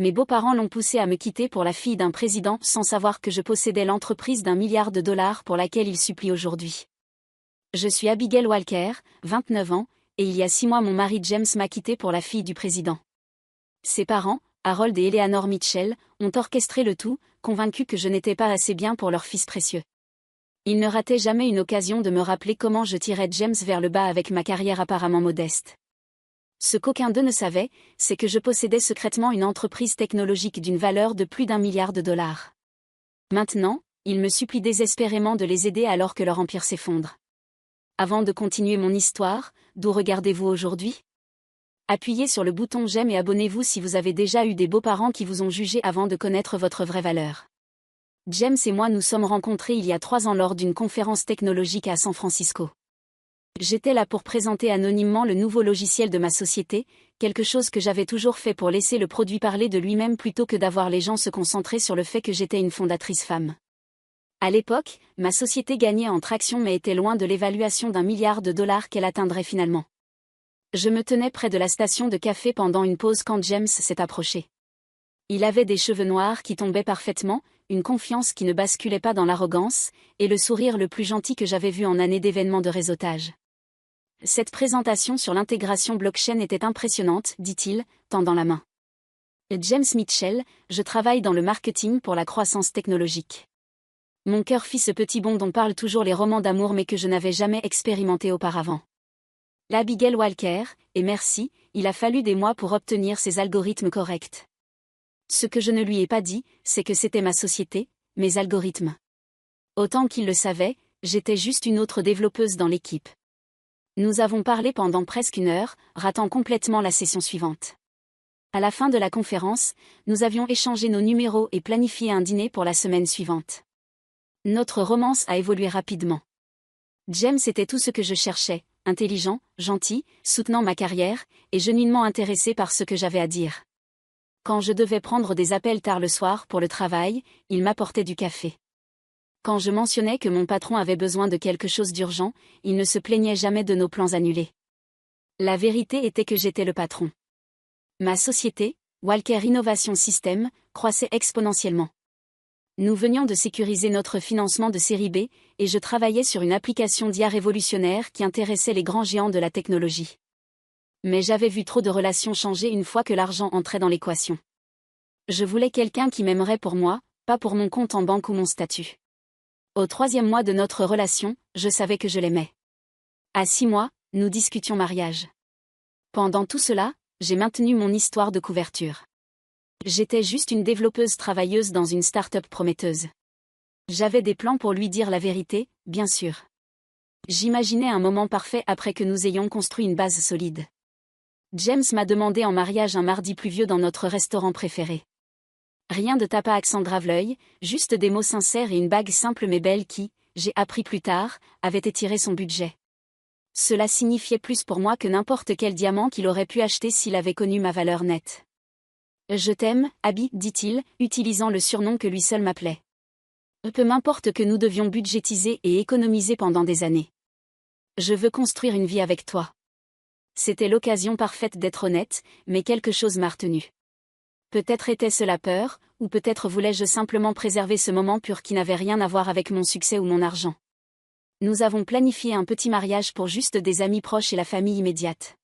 Mes beaux-parents l'ont poussé à me quitter pour la fille d'un président sans savoir que je possédais l'entreprise d'1 milliard de dollars pour laquelle ils supplient aujourd'hui. Je suis Abigail Walker, 29 ans, et il y a 6 mois mon mari James m'a quitté pour la fille du président. Ses parents, Harold et Eleanor Mitchell, ont orchestré le tout, convaincus que je n'étais pas assez bien pour leur fils précieux. Ils ne rataient jamais une occasion de me rappeler comment je tirais James vers le bas avec ma carrière apparemment modeste. Ce qu'aucun d'eux ne savait, c'est que je possédais secrètement une entreprise technologique d'une valeur de plus d'1 milliard de dollars. Maintenant, ils me supplient désespérément de les aider alors que leur empire s'effondre. Avant de continuer mon histoire, d'où regardez-vous aujourd'hui ? Appuyez sur le bouton j'aime et abonnez-vous si vous avez déjà eu des beaux-parents qui vous ont jugé avant de connaître votre vraie valeur. James et moi nous sommes rencontrés il y a 3 ans lors d'une conférence technologique à San Francisco. J'étais là pour présenter anonymement le nouveau logiciel de ma société, quelque chose que j'avais toujours fait pour laisser le produit parler de lui-même plutôt que d'avoir les gens se concentrer sur le fait que j'étais une fondatrice femme. À l'époque, ma société gagnait en traction mais était loin de l'évaluation d'1 milliard de dollars qu'elle atteindrait finalement. Je me tenais près de la station de café pendant une pause quand James s'est approché. Il avait des cheveux noirs qui tombaient parfaitement, une confiance qui ne basculait pas dans l'arrogance, et le sourire le plus gentil que j'avais vu en année d'événements de réseautage. Cette présentation sur l'intégration blockchain était impressionnante, dit-il, tendant la main. James Mitchell, je travaille dans le marketing pour la croissance technologique. Mon cœur fit ce petit bond dont parlent toujours les romans d'amour mais que je n'avais jamais expérimenté auparavant. Abigail Walker, et merci, il a fallu des mois pour obtenir ces algorithmes corrects. Ce que je ne lui ai pas dit, c'est que c'était ma société, mes algorithmes. Autant qu'il le savait, j'étais juste une autre développeuse dans l'équipe. Nous avons parlé pendant presque 1 heure, ratant complètement la session suivante. À la fin de la conférence, nous avions échangé nos numéros et planifié un dîner pour la semaine suivante. Notre romance a évolué rapidement. James était tout ce que je cherchais, intelligent, gentil, soutenant ma carrière, et genuinement intéressé par ce que j'avais à dire. Quand je devais prendre des appels tard le soir pour le travail, il m'apportait du café. Quand je mentionnais que mon patron avait besoin de quelque chose d'urgent, il ne se plaignait jamais de nos plans annulés. La vérité était que j'étais le patron. Ma société, Walker Innovation System, croissait exponentiellement. Nous venions de sécuriser notre financement de série B, et je travaillais sur une application d'IA révolutionnaire qui intéressait les grands géants de la technologie. Mais j'avais vu trop de relations changer une fois que l'argent entrait dans l'équation. Je voulais quelqu'un qui m'aimerait pour moi, pas pour mon compte en banque ou mon statut. Au 3e mois de notre relation, je savais que je l'aimais. À 6 mois, nous discutions mariage. Pendant tout cela, j'ai maintenu mon histoire de couverture. J'étais juste une développeuse travailleuse dans une start-up prometteuse. J'avais des plans pour lui dire la vérité, bien sûr. J'imaginais un moment parfait après que nous ayons construit une base solide. James m'a demandé en mariage un mardi pluvieux dans notre restaurant préféré. Rien de tape à accent grave-l'œil, juste des mots sincères et une bague simple mais belle qui, j'ai appris plus tard, avait étiré son budget. Cela signifiait plus pour moi que n'importe quel diamant qu'il aurait pu acheter s'il avait connu ma valeur nette. « Je t'aime, Abby, dit-il, utilisant le surnom que lui seul m'appelait. Peu m'importe que nous devions budgétiser et économiser pendant des années. Je veux construire une vie avec toi. » C'était l'occasion parfaite d'être honnête, mais quelque chose m'a retenu. Peut-être était-ce la peur, ou peut-être voulais-je simplement préserver ce moment pur qui n'avait rien à voir avec mon succès ou mon argent. Nous avons planifié un petit mariage pour juste des amis proches et la famille immédiate.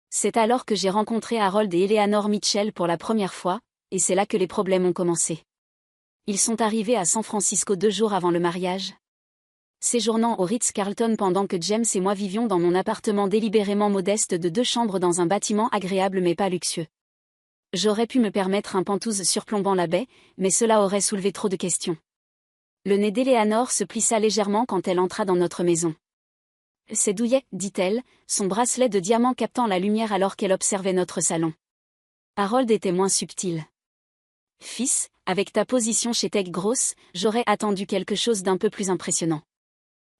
C'est alors que j'ai rencontré Harold et Eleanor Mitchell pour la première fois, et c'est là que les problèmes ont commencé. Ils sont arrivés à San Francisco 2 jours avant le mariage. Séjournant au Ritz-Carlton pendant que James et moi vivions dans mon appartement délibérément modeste de 2 chambres dans un bâtiment agréable mais pas luxueux. J'aurais pu me permettre un Penthouse surplombant la baie, mais cela aurait soulevé trop de questions. Le nez d'Eleanor se plissa légèrement quand elle entra dans notre maison. « C'est douillet, dit-elle, son bracelet de diamant captant la lumière alors qu'elle observait notre salon. Harold était moins subtil. « Fils, avec ta position chez Tech Gross, j'aurais attendu quelque chose d'un peu plus impressionnant.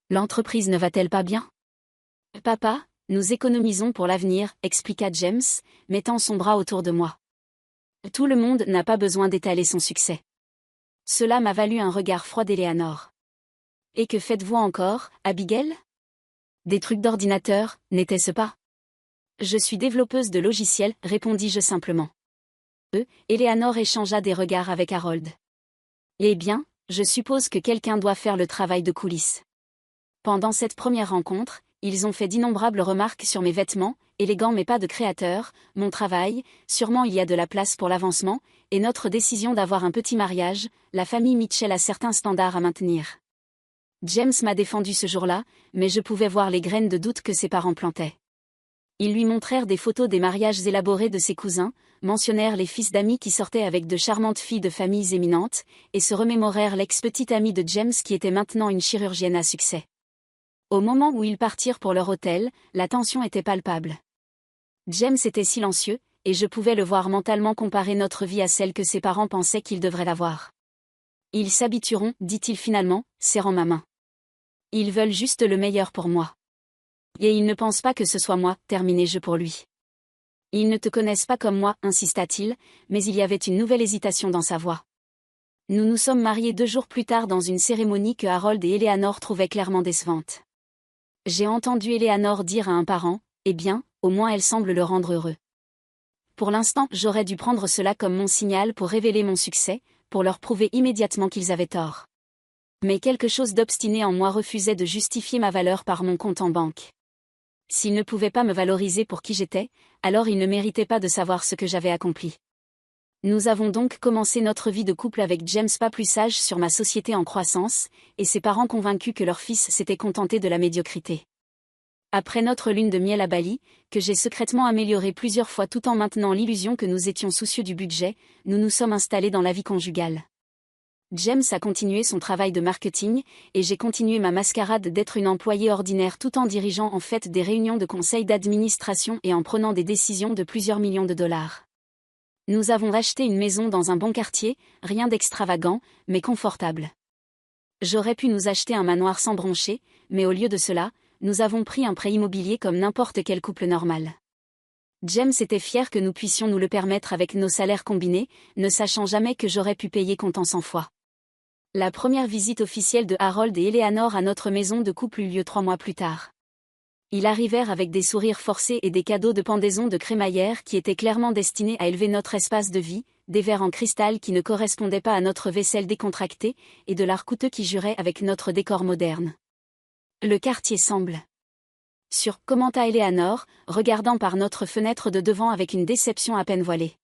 L'entreprise ne va-t-elle pas bien ? » « Papa, nous économisons pour l'avenir, expliqua James, mettant son bras autour de moi. Tout le monde n'a pas besoin d'étaler son succès. Cela m'a valu un regard froid d'Eleanor. Et que faites-vous encore, Abigail ? Des trucs d'ordinateur, n'était-ce pas ? Je suis développeuse de logiciels, répondis-je simplement. Eleanor échangea des regards avec Harold. Eh bien, je suppose que quelqu'un doit faire le travail de coulisses. Pendant cette première rencontre, ils ont fait d'innombrables remarques sur mes vêtements, élégants mais pas de créateur, mon travail, sûrement il y a de la place pour l'avancement, et notre décision d'avoir un petit mariage, la famille Mitchell a certains standards à maintenir. James m'a défendu ce jour-là, mais je pouvais voir les graines de doute que ses parents plantaient. Ils lui montrèrent des photos des mariages élaborés de ses cousins, mentionnèrent les fils d'amis qui sortaient avec de charmantes filles de familles éminentes, et se remémorèrent l'ex-petite amie de James qui était maintenant une chirurgienne à succès. Au moment où ils partirent pour leur hôtel, la tension était palpable. James était silencieux, et je pouvais le voir mentalement comparer notre vie à celle que ses parents pensaient qu'ils devraient avoir. Ils s'habitueront, dit-il finalement, serrant ma main. Ils veulent juste le meilleur pour moi. Et ils ne pensent pas que ce soit moi, terminai-je pour lui. Ils ne te connaissent pas comme moi, insista-t-il, mais il y avait une nouvelle hésitation dans sa voix. Nous nous sommes mariés 2 jours plus tard dans une cérémonie que Harold et Eleanor trouvaient clairement décevante. J'ai entendu Eleanor dire à un parent, eh bien, au moins elle semble le rendre heureux. Pour l'instant, j'aurais dû prendre cela comme mon signal pour révéler mon succès, pour leur prouver immédiatement qu'ils avaient tort. Mais quelque chose d'obstiné en moi refusait de justifier ma valeur par mon compte en banque. S'ils ne pouvaient pas me valoriser pour qui j'étais, alors ils ne méritaient pas de savoir ce que j'avais accompli. Nous avons donc commencé notre vie de couple avec James pas plus sage sur ma société en croissance, et ses parents convaincus que leur fils s'était contenté de la médiocrité. Après notre lune de miel à Bali, que j'ai secrètement améliorée plusieurs fois tout en maintenant l'illusion que nous étions soucieux du budget, nous nous sommes installés dans la vie conjugale. James a continué son travail de marketing, et j'ai continué ma mascarade d'être une employée ordinaire tout en dirigeant en fait des réunions de conseil d'administration et en prenant des décisions de plusieurs millions de dollars. Nous avons acheté une maison dans un bon quartier, rien d'extravagant, mais confortable. J'aurais pu nous acheter un manoir sans broncher, mais au lieu de cela, nous avons pris un prêt immobilier comme n'importe quel couple normal. James était fier que nous puissions nous le permettre avec nos salaires combinés, ne sachant jamais que j'aurais pu payer comptant 100 fois. La première visite officielle de Harold et Eleanor à notre maison de couple eut lieu 3 mois plus tard. Ils arrivèrent avec des sourires forcés et des cadeaux de pendaison de crémaillère qui étaient clairement destinés à élever notre espace de vie, des verres en cristal qui ne correspondaient pas à notre vaisselle décontractée, et de l'art coûteux qui jurait avec notre décor moderne. Le quartier semble. Commenta Eleanor, regardant par notre fenêtre de devant avec une déception à peine voilée.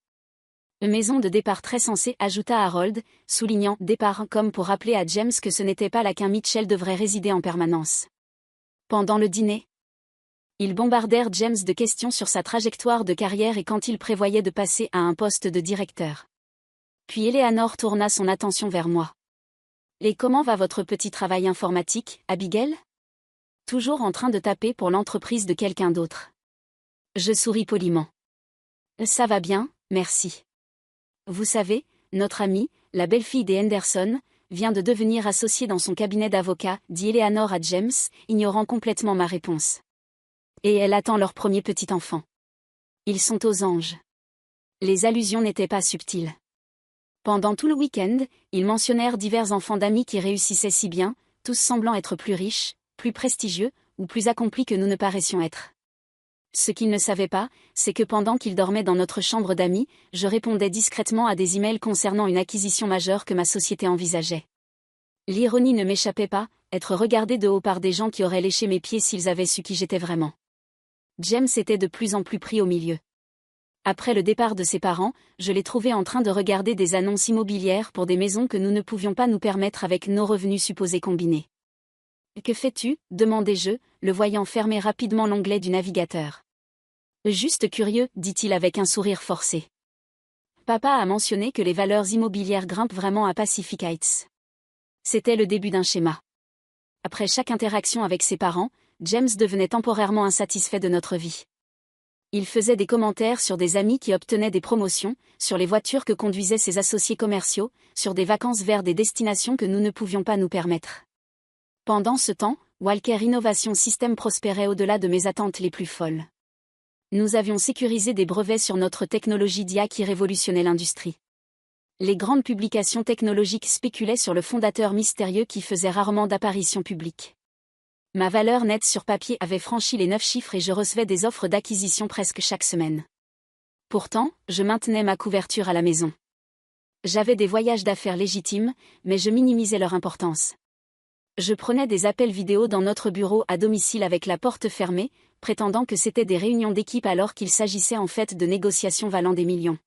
Maison de départ très sensée, ajouta Harold, soulignant départ comme pour rappeler à James que ce n'était pas là qu'un Mitchell devrait résider en permanence. Pendant le dîner, ils bombardèrent James de questions sur sa trajectoire de carrière et quand il prévoyait de passer à un poste de directeur. Puis Eleanor tourna son attention vers moi. Et comment va votre petit travail informatique, Abigail ? Toujours en train de taper pour l'entreprise de quelqu'un d'autre. Je souris poliment. Ça va bien, merci. Vous savez, notre amie, la belle-fille des Henderson, vient de devenir associée dans son cabinet d'avocat, dit Eleanor à James, ignorant complètement ma réponse. Et elle attend leur premier petit enfant. Ils sont aux anges. Les allusions n'étaient pas subtiles. Pendant tout le week-end, ils mentionnèrent divers enfants d'amis qui réussissaient si bien, tous semblant être plus riches, plus prestigieux, ou plus accomplis que nous ne paraissions être. Ce qu'ils ne savaient pas, c'est que pendant qu'ils dormaient dans notre chambre d'amis, je répondais discrètement à des emails concernant une acquisition majeure que ma société envisageait. L'ironie ne m'échappait pas, être regardé de haut par des gens qui auraient léché mes pieds s'ils avaient su qui j'étais vraiment. James était de plus en plus pris au milieu. Après le départ de ses parents, je l'ai trouvé en train de regarder des annonces immobilières pour des maisons que nous ne pouvions pas nous permettre avec nos revenus supposés combinés. « Que fais-tu » demandai-je, le voyant fermer rapidement l'onglet du navigateur. « Juste curieux » dit-il avec un sourire forcé. Papa a mentionné que les valeurs immobilières grimpent vraiment à Pacific Heights. C'était le début d'un schéma. Après chaque interaction avec ses parents, James devenait temporairement insatisfait de notre vie. Il faisait des commentaires sur des amis qui obtenaient des promotions, sur les voitures que conduisaient ses associés commerciaux, sur des vacances vers des destinations que nous ne pouvions pas nous permettre. Pendant ce temps, Walker Innovation System prospérait au-delà de mes attentes les plus folles. Nous avions sécurisé des brevets sur notre technologie d'IA qui révolutionnait l'industrie. Les grandes publications technologiques spéculaient sur le fondateur mystérieux qui faisait rarement d'apparition publique. Ma valeur nette sur papier avait franchi les 9 chiffres et je recevais des offres d'acquisition presque chaque semaine. Pourtant, je maintenais ma couverture à la maison. J'avais des voyages d'affaires légitimes, mais je minimisais leur importance. Je prenais des appels vidéo dans notre bureau à domicile avec la porte fermée, prétendant que c'était des réunions d'équipe alors qu'il s'agissait en fait de négociations valant des millions.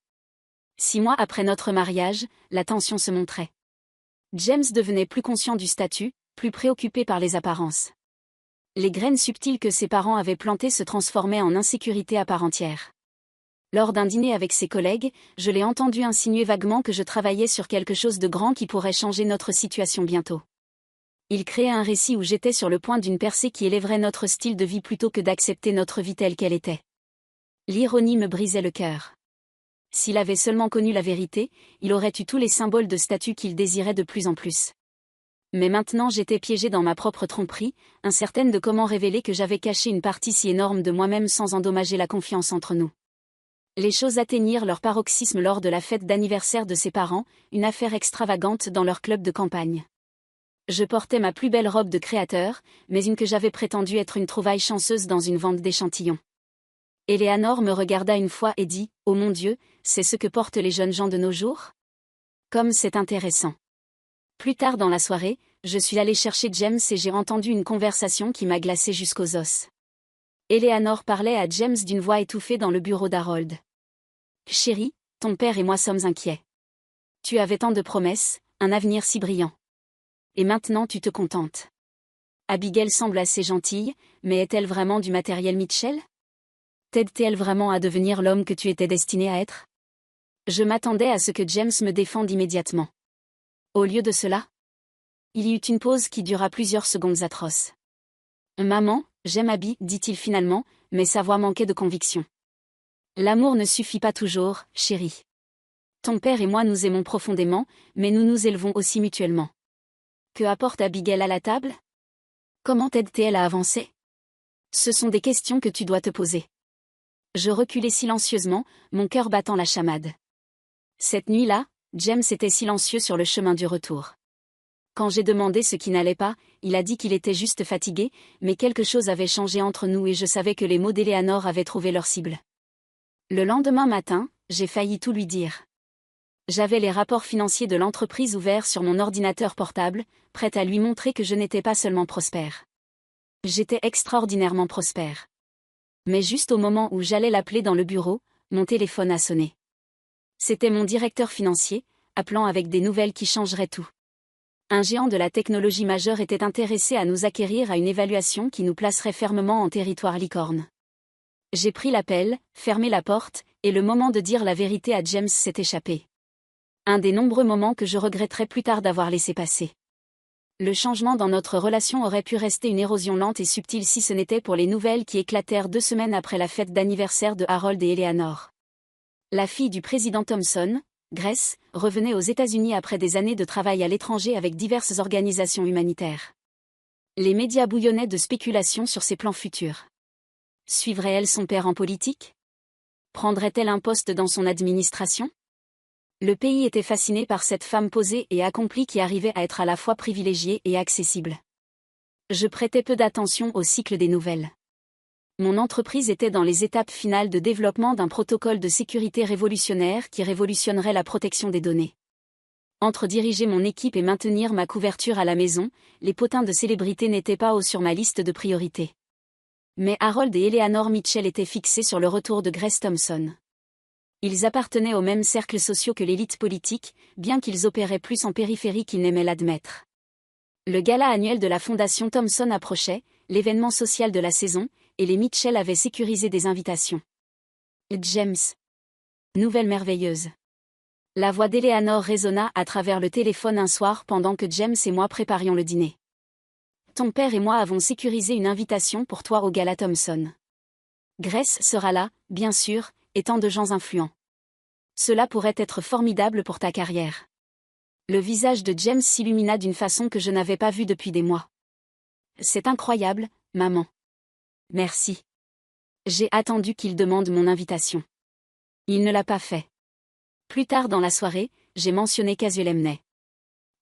6 mois après notre mariage, la tension se montrait. James devenait plus conscient du statut, plus préoccupé par les apparences. Les graines subtiles que ses parents avaient plantées se transformaient en insécurité à part entière. Lors d'un dîner avec ses collègues, je l'ai entendu insinuer vaguement que je travaillais sur quelque chose de grand qui pourrait changer notre situation bientôt. Il créait un récit où j'étais sur le point d'une percée qui élèverait notre style de vie plutôt que d'accepter notre vie telle qu'elle était. L'ironie me brisait le cœur. S'il avait seulement connu la vérité, il aurait eu tous les symboles de statut qu'il désirait de plus en plus. Mais maintenant j'étais piégée dans ma propre tromperie, incertaine de comment révéler que j'avais caché une partie si énorme de moi-même sans endommager la confiance entre nous. Les choses atteignirent leur paroxysme lors de la fête d'anniversaire de ses parents, une affaire extravagante dans leur club de campagne. Je portais ma plus belle robe de créateur, mais une que j'avais prétendu être une trouvaille chanceuse dans une vente d'échantillons. Eleanor me regarda une fois et dit « Oh mon Dieu, c'est ce que portent les jeunes gens de nos jours ?» Comme c'est intéressant. Plus tard dans la soirée, je suis allée chercher James et j'ai entendu une conversation qui m'a glacée jusqu'aux os. Eleanor parlait à James d'une voix étouffée dans le bureau d'Harold. « Chérie, ton père et moi sommes inquiets. Tu avais tant de promesses, un avenir si brillant. Et maintenant tu te contentes. Abigail semble assez gentille, mais est-elle vraiment du matériel Mitchell? T'aide-t-elle vraiment à devenir l'homme que tu étais destiné à être? » Je m'attendais à ce que James me défende immédiatement. Au lieu de cela, il y eut une pause qui dura plusieurs secondes atroces. « Maman, j'aime Abby, dit-il finalement, mais sa voix manquait de conviction. L'amour ne suffit pas toujours, chérie. Ton père et moi nous aimons profondément, mais nous nous élevons aussi mutuellement. Que apporte Abigail à la table? Comment t'aide-t-elle à avancer? Ce sont des questions que tu dois te poser. » Je reculai silencieusement, mon cœur battant la chamade. Cette nuit-là, James était silencieux sur le chemin du retour. Quand j'ai demandé ce qui n'allait pas, il a dit qu'il était juste fatigué, mais quelque chose avait changé entre nous et je savais que les mots d'Eleanor avaient trouvé leur cible. Le lendemain matin, j'ai failli tout lui dire. J'avais les rapports financiers de l'entreprise ouverts sur mon ordinateur portable, prête à lui montrer que je n'étais pas seulement prospère. J'étais extraordinairement prospère. Mais juste au moment où j'allais l'appeler dans le bureau, mon téléphone a sonné. C'était mon directeur financier, appelant avec des nouvelles qui changeraient tout. Un géant de la technologie majeure était intéressé à nous acquérir à une évaluation qui nous placerait fermement en territoire licorne. J'ai pris l'appel, fermé la porte, et le moment de dire la vérité à James s'est échappé. Un des nombreux moments que je regretterai plus tard d'avoir laissé passer. Le changement dans notre relation aurait pu rester une érosion lente et subtile si ce n'était pour les nouvelles qui éclatèrent 2 semaines après la fête d'anniversaire de Harold et Eleanor. La fille du président Thompson, Grace, revenait aux États-Unis après des années de travail à l'étranger avec diverses organisations humanitaires. Les médias bouillonnaient de spéculations sur ses plans futurs. Suivrait-elle son père en politique? Prendrait-elle un poste dans son administration? Le pays était fasciné par cette femme posée et accomplie qui arrivait à être à la fois privilégiée et accessible. Je prêtais peu d'attention au cycle des nouvelles. Mon entreprise était dans les étapes finales de développement d'un protocole de sécurité révolutionnaire qui révolutionnerait la protection des données. Entre diriger mon équipe et maintenir ma couverture à la maison, les potins de célébrités n'étaient pas haut sur ma liste de priorités. Mais Harold et Eleanor Mitchell étaient fixés sur le retour de Grace Thompson. Ils appartenaient aux mêmes cercles sociaux que l'élite politique, bien qu'ils opéraient plus en périphérie qu'ils n'aimaient l'admettre. Le gala annuel de la Fondation Thomson approchait, l'événement social de la saison, et les Mitchell avaient sécurisé des invitations. James. Nouvelle merveilleuse. La voix d'Eleanor résonna à travers le téléphone un soir pendant que James et moi préparions le dîner. Ton père et moi avons sécurisé une invitation pour toi au gala Thomson. Grace sera là, bien sûr, et tant de gens influents. Cela pourrait être formidable pour ta carrière. Le visage de James s'illumina d'une façon que je n'avais pas vue depuis des mois. C'est incroyable, maman. Merci. J'ai attendu qu'il demande mon invitation. Il ne l'a pas fait. Plus tard dans la soirée, j'ai mentionné Casulemney.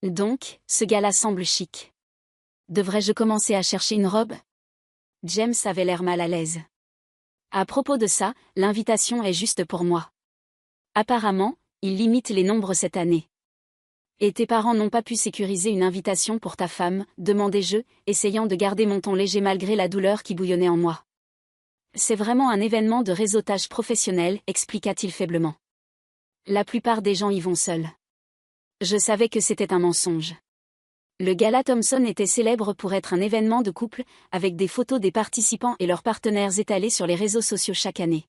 Donc, ce gars-là semble chic. Devrais-je commencer à chercher une robe? James avait l'air mal à l'aise. À propos de ça, l'invitation est juste pour moi. Apparemment, il limite les nombres cette année. Et tes parents n'ont pas pu sécuriser une invitation pour ta femme, demandai-je, essayant de garder mon ton léger malgré la douleur qui bouillonnait en moi. C'est vraiment un événement de réseautage professionnel, expliqua-t-il faiblement. La plupart des gens y vont seuls. Je savais que c'était un mensonge. Le gala Thompson était célèbre pour être un événement de couple, avec des photos des participants et leurs partenaires étalées sur les réseaux sociaux chaque année.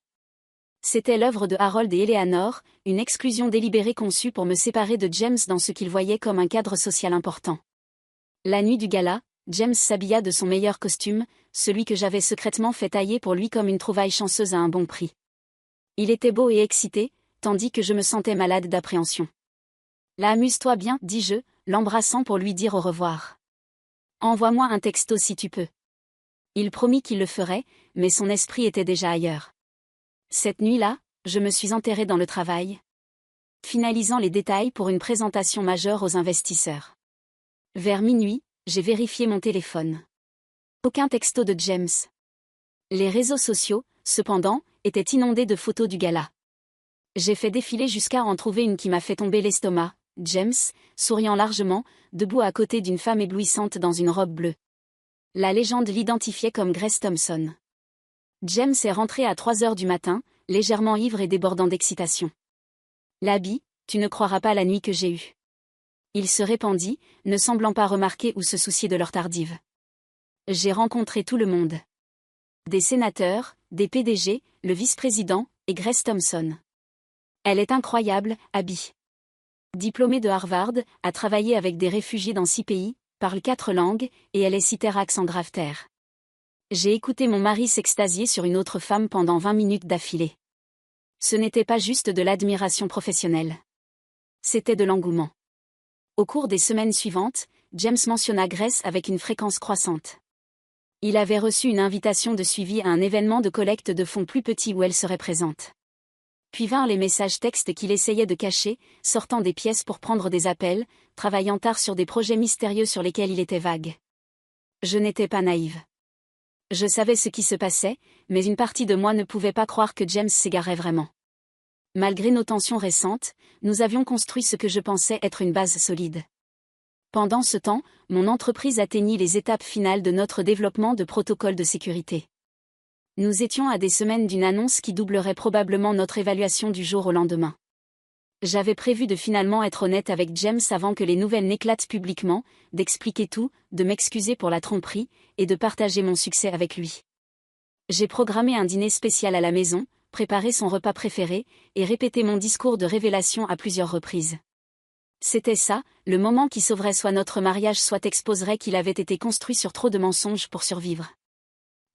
C'était l'œuvre de Harold et Eleanor, une exclusion délibérée conçue pour me séparer de James dans ce qu'il voyait comme un cadre social important. La nuit du gala, James s'habilla de son meilleur costume, celui que j'avais secrètement fait tailler pour lui comme une trouvaille chanceuse à un bon prix. Il était beau et excité, tandis que je me sentais malade d'appréhension. Là, amuse-toi bien, dis-je, l'embrassant pour lui dire au revoir. Envoie-moi un texto si tu peux. Il promit qu'il le ferait, mais son esprit était déjà ailleurs. Cette nuit-là, je me suis enterrée dans le travail, finalisant les détails pour une présentation majeure aux investisseurs. Vers minuit, j'ai vérifié mon téléphone. Aucun texto de James. Les réseaux sociaux, cependant, étaient inondés de photos du gala. J'ai fait défiler jusqu'à en trouver une qui m'a fait tomber l'estomac, James, souriant largement, debout à côté d'une femme éblouissante dans une robe bleue. La légende l'identifiait comme Grace Thompson. James est rentré à 3 heures du matin, légèrement ivre et débordant d'excitation. L'habit, tu ne croiras pas la nuit que j'ai eue. Il se répandit, ne semblant pas remarquer ou se soucier de l'heure tardive. J'ai rencontré tout le monde. Des sénateurs, des PDG, le vice-président, et Grace Thompson. Elle est incroyable, Abby. Diplômée de Harvard, a travaillé avec des réfugiés dans 6 pays, parle 4 langues, et elle est citerax en grave terre. J'ai écouté mon mari s'extasier sur une autre femme pendant 20 minutes d'affilée. Ce n'était pas juste de l'admiration professionnelle. C'était de l'engouement. Au cours des semaines suivantes, James mentionna Grace avec une fréquence croissante. Il avait reçu une invitation de suivi à un événement de collecte de fonds plus petit où elle serait présente. Puis vinrent les messages textes qu'il essayait de cacher, sortant des pièces pour prendre des appels, travaillant tard sur des projets mystérieux sur lesquels il était vague. Je n'étais pas naïve. Je savais ce qui se passait, mais une partie de moi ne pouvait pas croire que James s'égarait vraiment. Malgré nos tensions récentes, nous avions construit ce que je pensais être une base solide. Pendant ce temps, mon entreprise atteignit les étapes finales de notre développement de protocoles de sécurité. Nous étions à des semaines d'une annonce qui doublerait probablement notre évaluation du jour au lendemain. J'avais prévu de finalement être honnête avec James avant que les nouvelles n'éclatent publiquement, d'expliquer tout, de m'excuser pour la tromperie, et de partager mon succès avec lui. J'ai programmé un dîner spécial à la maison, préparé son repas préféré, et répété mon discours de révélation à plusieurs reprises. C'était ça, le moment qui sauverait soit notre mariage soit exposerait qu'il avait été construit sur trop de mensonges pour survivre.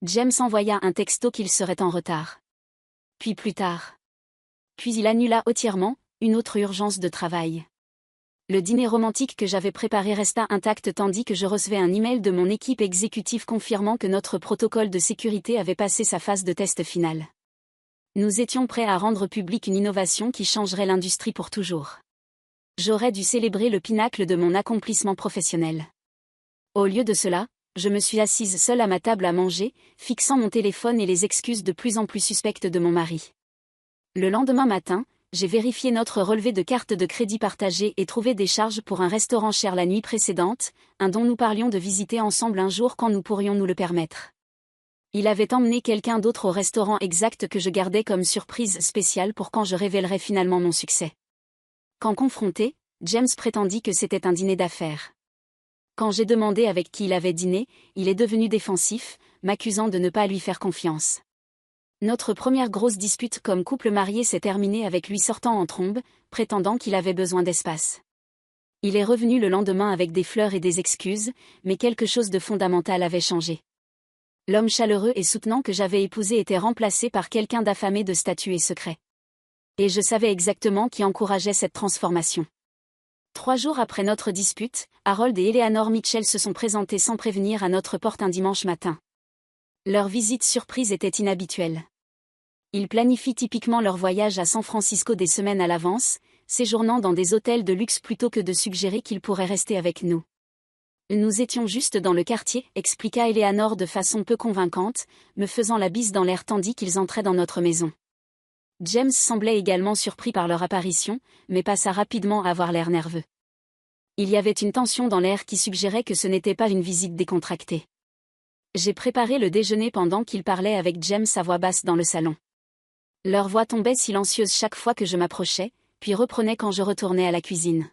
James envoya un texto qu'il serait en retard. Puis plus tard. Puis il annula entièrement, une autre urgence de travail. Le dîner romantique que j'avais préparé resta intact tandis que je recevais un email de mon équipe exécutive confirmant que notre protocole de sécurité avait passé sa phase de test final. Nous étions prêts à rendre publique une innovation qui changerait l'industrie pour toujours. J'aurais dû célébrer le pinacle de mon accomplissement professionnel. Au lieu de cela, je me suis assise seule à ma table à manger, fixant mon téléphone et les excuses de plus en plus suspectes de mon mari. Le lendemain matin, j'ai vérifié notre relevé de carte de crédit partagé et trouvé des charges pour un restaurant cher la nuit précédente, un dont nous parlions de visiter ensemble un jour quand nous pourrions nous le permettre. Il avait emmené quelqu'un d'autre au restaurant exact que je gardais comme surprise spéciale pour quand je révélerais finalement mon succès. Quand confronté, James prétendit que c'était un dîner d'affaires. Quand j'ai demandé avec qui il avait dîné, il est devenu défensif, m'accusant de ne pas lui faire confiance. Notre première grosse dispute comme couple marié s'est terminée avec lui sortant en trombe, prétendant qu'il avait besoin d'espace. Il est revenu le lendemain avec des fleurs et des excuses, mais quelque chose de fondamental avait changé. L'homme chaleureux et soutenant que j'avais épousé était remplacé par quelqu'un d'affamé de statut et secret. Et je savais exactement qui encourageait cette transformation. 3 jours après notre dispute, Harold et Eleanor Mitchell se sont présentés sans prévenir à notre porte un dimanche matin. Leur visite surprise était inhabituelle. Ils planifient typiquement leur voyage à San Francisco des semaines à l'avance, séjournant dans des hôtels de luxe plutôt que de suggérer qu'ils pourraient rester avec nous. Nous étions juste dans le quartier, expliqua Eleanor de façon peu convaincante, me faisant la bise dans l'air tandis qu'ils entraient dans notre maison. James semblait également surpris par leur apparition, mais passa rapidement à avoir l'air nerveux. Il y avait une tension dans l'air qui suggérait que ce n'était pas une visite décontractée. J'ai préparé le déjeuner pendant qu'ils parlaient avec James à voix basse dans le salon. Leur voix tombait silencieuse chaque fois que je m'approchais, puis reprenait quand je retournais à la cuisine.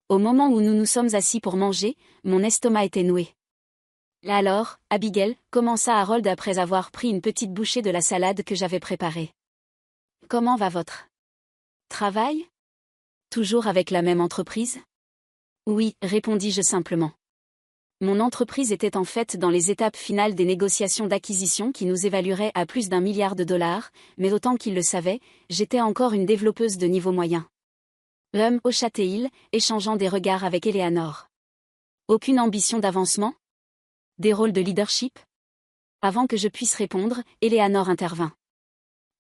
Au moment où nous nous sommes assis pour manger, mon estomac était noué. Alors, Abigail, commença Harold après avoir pris une petite bouchée de la salade que j'avais préparée. Comment va votre travail? Toujours avec la même entreprise? Oui, répondis-je simplement. Mon entreprise était en fait dans les étapes finales des négociations d'acquisition qui nous évalueraient à plus d'1 milliard de dollars, mais autant qu'il le savait, j'étais encore une développeuse de niveau moyen. L'homme hocha-t-il, échangeant des regards avec Eleanor. Aucune ambition d'avancement? Des rôles de leadership? Avant que je puisse répondre, Eleanor intervint.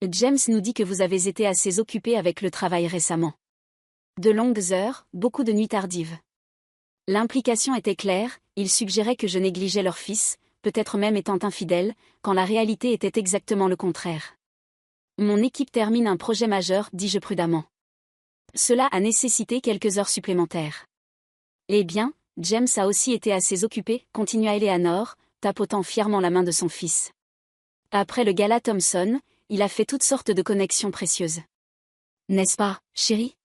James nous dit que vous avez été assez occupé avec le travail récemment. De longues heures, beaucoup de nuits tardives. L'implication était claire, il suggérait que je négligeais leur fils, peut-être même étant infidèle, quand la réalité était exactement le contraire. Mon équipe termine un projet majeur, dis-je prudemment. Cela a nécessité quelques heures supplémentaires. Eh bien, James a aussi été assez occupé, continua Eleanor, tapotant fièrement la main de son fils. Après le gala Thompson, il a fait toutes sortes de connexions précieuses. N'est-ce pas, chérie?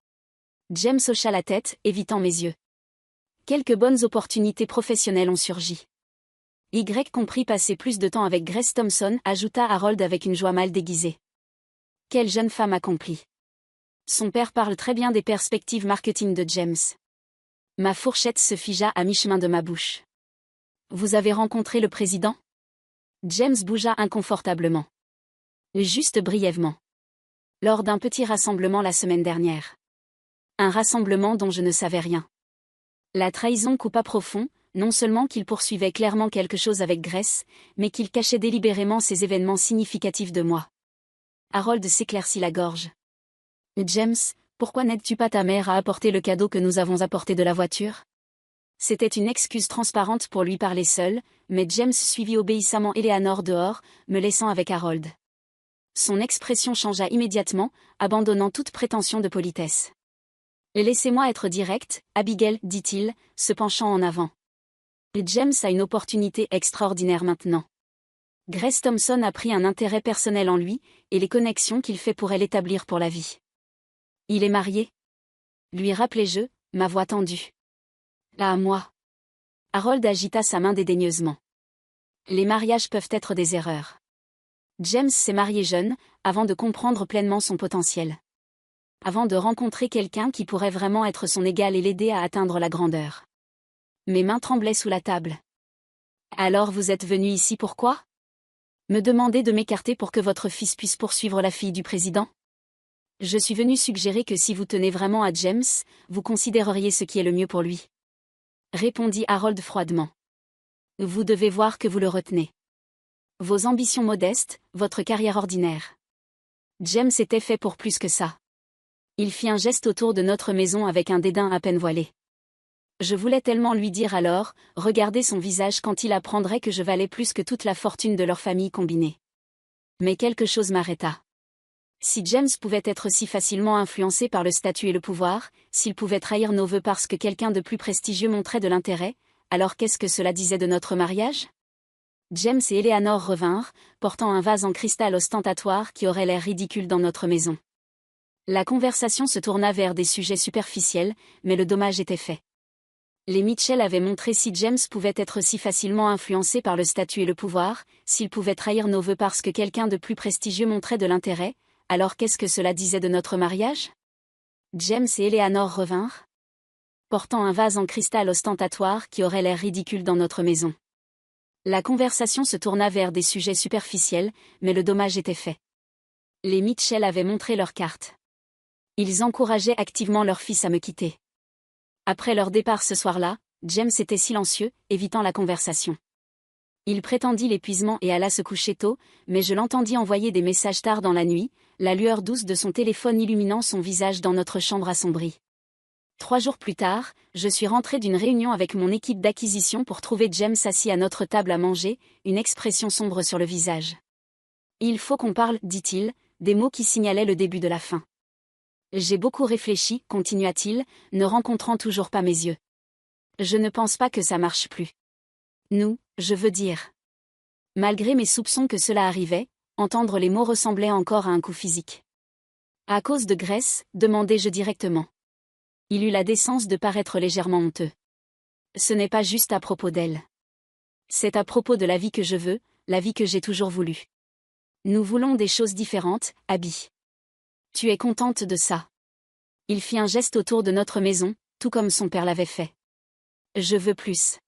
James hocha la tête, évitant mes yeux. Quelques bonnes opportunités professionnelles ont surgi. Y compris passer plus de temps avec Grace Thompson, ajouta Harold avec une joie mal déguisée. Quelle jeune femme accomplie. Son père parle très bien des perspectives marketing de James. Ma fourchette se figea à mi-chemin de ma bouche. Vous avez rencontré le président? James bougea inconfortablement. Juste brièvement. Lors d'un petit rassemblement la semaine dernière. Un rassemblement dont je ne savais rien. La trahison coupa profond, non seulement qu'il poursuivait clairement quelque chose avec Grace, mais qu'il cachait délibérément ces événements significatifs de moi. Harold s'éclaircit la gorge. James, pourquoi n'aides-tu pas ta mère à apporter le cadeau que nous avons apporté de la voiture? C'était une excuse transparente pour lui parler seul, mais James suivit obéissamment Eleanor dehors, me laissant avec Harold. Son expression changea immédiatement, abandonnant toute prétention de politesse. Laissez-moi être direct, Abigail, dit-il, se penchant en avant. James a une opportunité extraordinaire maintenant. Grace Thompson a pris un intérêt personnel en lui, et les connexions qu'il fait pourraient l'établir pour la vie. Il est marié? Lui rappelai-je, ma voix tendue. À moi. Harold agita sa main dédaigneusement. Les mariages peuvent être des erreurs. James s'est marié jeune, avant de comprendre pleinement son potentiel. Avant de rencontrer quelqu'un qui pourrait vraiment être son égal et l'aider à atteindre la grandeur. Mes mains tremblaient sous la table. Alors vous êtes venu ici pourquoi? Me demander de m'écarter pour que votre fils puisse poursuivre la fille du président? Je suis venu suggérer que si vous tenez vraiment à James, vous considéreriez ce qui est le mieux pour lui. Répondit Harold froidement. Vous devez voir que vous le retenez. Vos ambitions modestes, votre carrière ordinaire. James était fait pour plus que ça. Il fit un geste autour de notre maison avec un dédain à peine voilé. Je voulais tellement lui dire alors, regarder son visage quand il apprendrait que je valais plus que toute la fortune de leur famille combinée. Mais quelque chose m'arrêta. Si James pouvait être si facilement influencé par le statut et le pouvoir, s'il pouvait trahir nos vœux parce que quelqu'un de plus prestigieux montrait de l'intérêt, alors qu'est-ce que cela disait de notre mariage? James et Eleanor revinrent, portant un vase en cristal ostentatoire qui aurait l'air ridicule dans notre maison. La conversation se tourna vers des sujets superficiels, mais le dommage était fait. Les Mitchell avaient montré si James pouvait être si facilement influencé par le statut et le pouvoir, s'il pouvait trahir nos vœux parce que quelqu'un de plus prestigieux montrait de l'intérêt, alors qu'est-ce que cela disait de notre mariage? James et Eleanor revinrent, portant un vase en cristal ostentatoire qui aurait l'air ridicule dans notre maison. La conversation se tourna vers des sujets superficiels, mais le dommage était fait. Les Mitchell avaient montré leur carte. Ils encourageaient activement leur fils à me quitter. Après leur départ ce soir-là, James était silencieux, évitant la conversation. Il prétendit l'épuisement et alla se coucher tôt, mais je l'entendis envoyer des messages tard dans la nuit, la lueur douce de son téléphone illuminant son visage dans notre chambre assombrie. 3 jours plus tard, je suis rentré d'une réunion avec mon équipe d'acquisition pour trouver James assis à notre table à manger, une expression sombre sur le visage. « Il faut qu'on parle, dit-il, des mots qui signalaient le début de la fin. J'ai beaucoup réfléchi, continua-t-il, ne rencontrant toujours pas mes yeux. Je ne pense pas que ça marche plus. Nous, je veux dire. Malgré mes soupçons que cela arrivait, entendre les mots ressemblait encore à un coup physique. À cause de Grace, demandai-je directement. Il eut la décence de paraître légèrement honteux. Ce n'est pas juste à propos d'elle. C'est à propos de la vie que je veux, la vie que j'ai toujours voulu. Nous voulons des choses différentes, Abby. Tu es contente de ça. Il fit un geste autour de notre maison, tout comme son père l'avait fait. Je veux plus.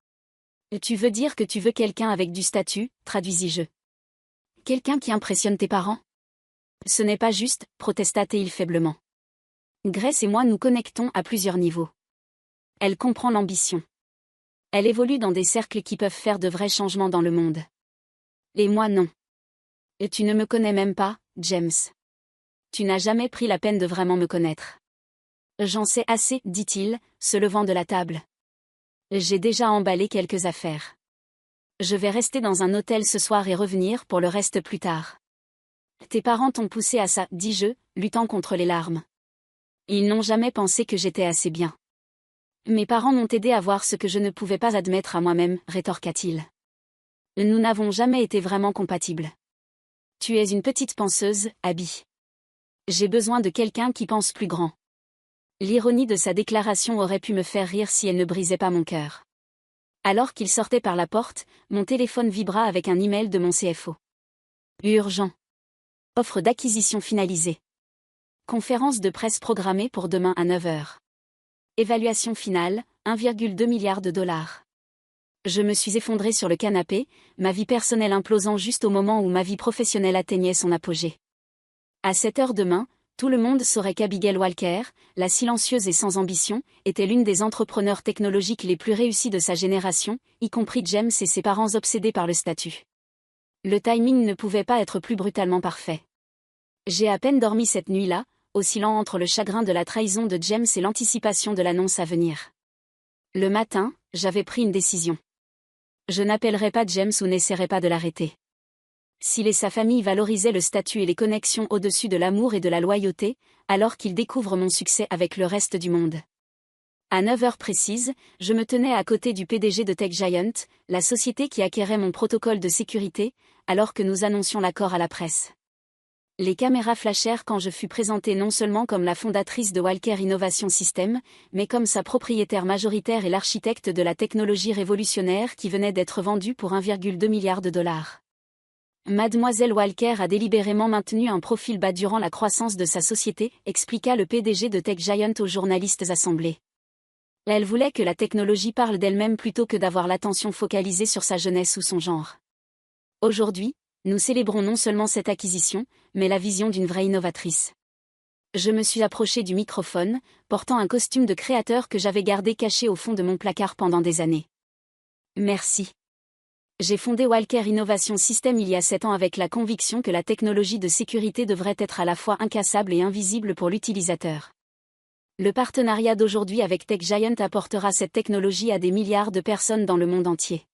Tu veux dire que tu veux quelqu'un avec du statut, traduisis-je. Quelqu'un qui impressionne tes parents? Ce n'est pas juste, protesta-t-il faiblement. Grace et moi nous connectons à plusieurs niveaux. Elle comprend l'ambition. Elle évolue dans des cercles qui peuvent faire de vrais changements dans le monde. Et moi non. Et tu ne me connais même pas, James. Tu n'as jamais pris la peine de vraiment me connaître. J'en sais assez, dit-il, se levant de la table. J'ai déjà emballé quelques affaires. Je vais rester dans un hôtel ce soir et revenir pour le reste plus tard. Tes parents t'ont poussé à ça, dis-je, luttant contre les larmes. Ils n'ont jamais pensé que j'étais assez bien. Mes parents m'ont aidé à voir ce que je ne pouvais pas admettre à moi-même, rétorqua-t-il. Nous n'avons jamais été vraiment compatibles. Tu es une petite penseuse, Abby. J'ai besoin de quelqu'un qui pense plus grand. L'ironie de sa déclaration aurait pu me faire rire si elle ne brisait pas mon cœur. Alors qu'il sortait par la porte, mon téléphone vibra avec un email de mon CFO. Urgent. Offre d'acquisition finalisée. Conférence de presse programmée pour demain à 9 heures. Évaluation finale, 1,2 milliard de dollars. Je me suis effondrée sur le canapé, ma vie personnelle implosant juste au moment où ma vie professionnelle atteignait son apogée. À 7 heures demain, tout le monde saurait qu'Abigail Walker, la silencieuse et sans ambition, était l'une des entrepreneurs technologiques les plus réussies de sa génération, y compris James et ses parents obsédés par le statut. Le timing ne pouvait pas être plus brutalement parfait. J'ai à peine dormi cette nuit-là, oscillant entre le chagrin de la trahison de James et l'anticipation de l'annonce à venir. Le matin, j'avais pris une décision. Je n'appellerai pas James ou n'essaierai pas de l'arrêter. S'il et sa famille valorisaient le statut et les connexions au-dessus de l'amour et de la loyauté, alors qu'ils découvrent mon succès avec le reste du monde. À 9 heures précises, je me tenais à côté du PDG de Tech Giant, la société qui acquérait mon protocole de sécurité, alors que nous annoncions l'accord à la presse. Les caméras flashèrent quand je fus présentée non seulement comme la fondatrice de Walker Innovation System, mais comme sa propriétaire majoritaire et l'architecte de la technologie révolutionnaire qui venait d'être vendue pour 1,2 milliard de dollars. Mademoiselle Walker a délibérément maintenu un profil bas durant la croissance de sa société, expliqua le PDG de Tech Giant aux journalistes assemblés. Elle voulait que la technologie parle d'elle-même plutôt que d'avoir l'attention focalisée sur sa jeunesse ou son genre. Aujourd'hui, nous célébrons non seulement cette acquisition, mais la vision d'une vraie innovatrice. Je me suis approchée du microphone, portant un costume de créateur que j'avais gardé caché au fond de mon placard pendant des années. Merci. J'ai fondé Walker Innovation System il y a 7 ans avec la conviction que la technologie de sécurité devrait être à la fois incassable et invisible pour l'utilisateur. Le partenariat d'aujourd'hui avec Tech Giant apportera cette technologie à des milliards de personnes dans le monde entier.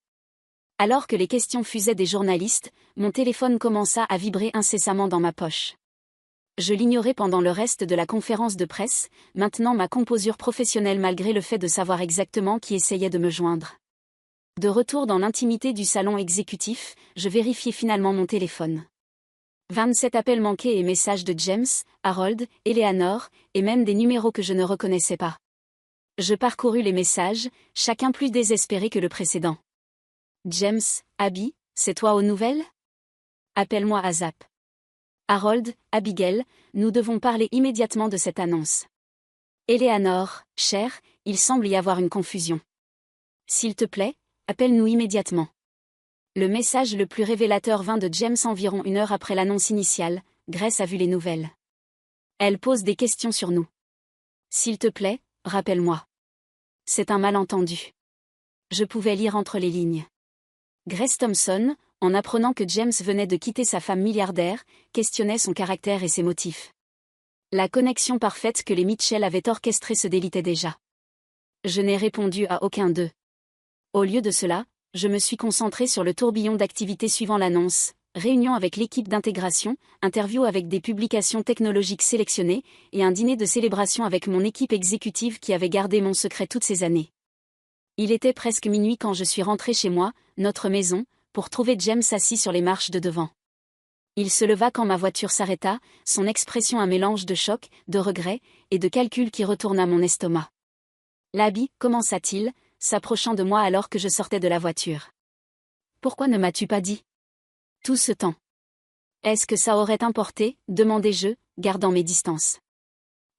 Alors que les questions fusaient des journalistes, mon téléphone commença à vibrer incessamment dans ma poche. Je l'ignorais pendant le reste de la conférence de presse, maintenant ma composure professionnelle malgré le fait de savoir exactement qui essayait de me joindre. De retour dans l'intimité du salon exécutif, je vérifiai finalement mon téléphone. 27 appels manqués et messages de James, Harold, Eleanor, et même des numéros que je ne reconnaissais pas. Je parcourus les messages, chacun plus désespéré que le précédent. James, Abby, c'est toi aux nouvelles? Appelle-moi à Zap. Harold, Abigail, nous devons parler immédiatement de cette annonce. Eleanor, cher, il semble y avoir une confusion. S'il te plaît, appelle-nous immédiatement. Le message le plus révélateur vint de James environ 1 heure après l'annonce initiale. Grace a vu les nouvelles. Elle pose des questions sur nous. S'il te plaît, rappelle-moi. C'est un malentendu. Je pouvais lire entre les lignes. Grace Thompson, en apprenant que James venait de quitter sa femme milliardaire, questionnait son caractère et ses motifs. La connexion parfaite que les Mitchell avaient orchestrée se délitait déjà. Je n'ai répondu à aucun d'eux. Au lieu de cela, je me suis concentré sur le tourbillon d'activités suivant l'annonce, réunion avec l'équipe d'intégration, interview avec des publications technologiques sélectionnées, et un dîner de célébration avec mon équipe exécutive qui avait gardé mon secret toutes ces années. Il était presque minuit quand je suis rentrée chez moi, notre maison, pour trouver James assis sur les marches de devant. Il se leva quand ma voiture s'arrêta, son expression un mélange de choc, de regret, et de calcul qui retourna mon estomac. L'Abby, commença-t-il, s'approchant de moi alors que je sortais de la voiture. Pourquoi ne m'as-tu pas dit tout ce temps? Est-ce que ça aurait importé, demandai-je, gardant mes distances.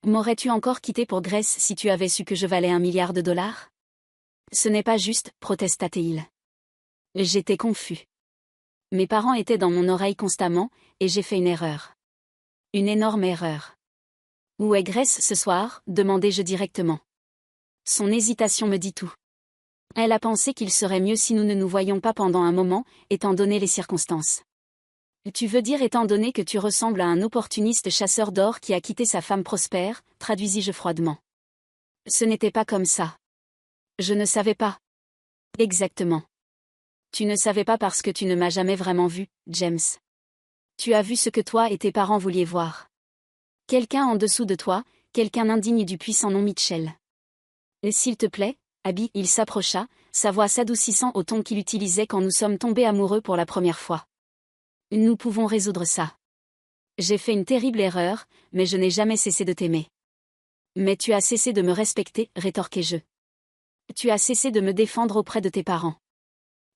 M'aurais-tu encore quitté pour Grace si tu avais su que je valais $1 milliard? Ce n'est pas juste, protesta-t-il. J'étais confus. Mes parents étaient dans mon oreille constamment, et j'ai fait une erreur. Une énorme erreur. Où est Grace ce soir? Demandai-je directement. Son hésitation me dit tout. Elle a pensé qu'il serait mieux si nous ne nous voyions pas pendant un moment, étant donné les circonstances. Tu veux dire étant donné que tu ressembles à un opportuniste chasseur d'or qui a quitté sa femme prospère, traduisis-je froidement. Ce n'était pas comme ça. Je ne savais pas. Exactement. Tu ne savais pas parce que tu ne m'as jamais vraiment vu, James. Tu as vu ce que toi et tes parents vouliez voir. Quelqu'un en dessous de toi, quelqu'un indigne du puissant nom Mitchell. Et s'il te plaît, Abby, il s'approcha, sa voix s'adoucissant au ton qu'il utilisait quand nous sommes tombés amoureux pour la première fois. Nous pouvons résoudre ça. J'ai fait une terrible erreur, mais je n'ai jamais cessé de t'aimer. Mais tu as cessé de me respecter, rétorquai-je. Tu as cessé de me défendre auprès de tes parents.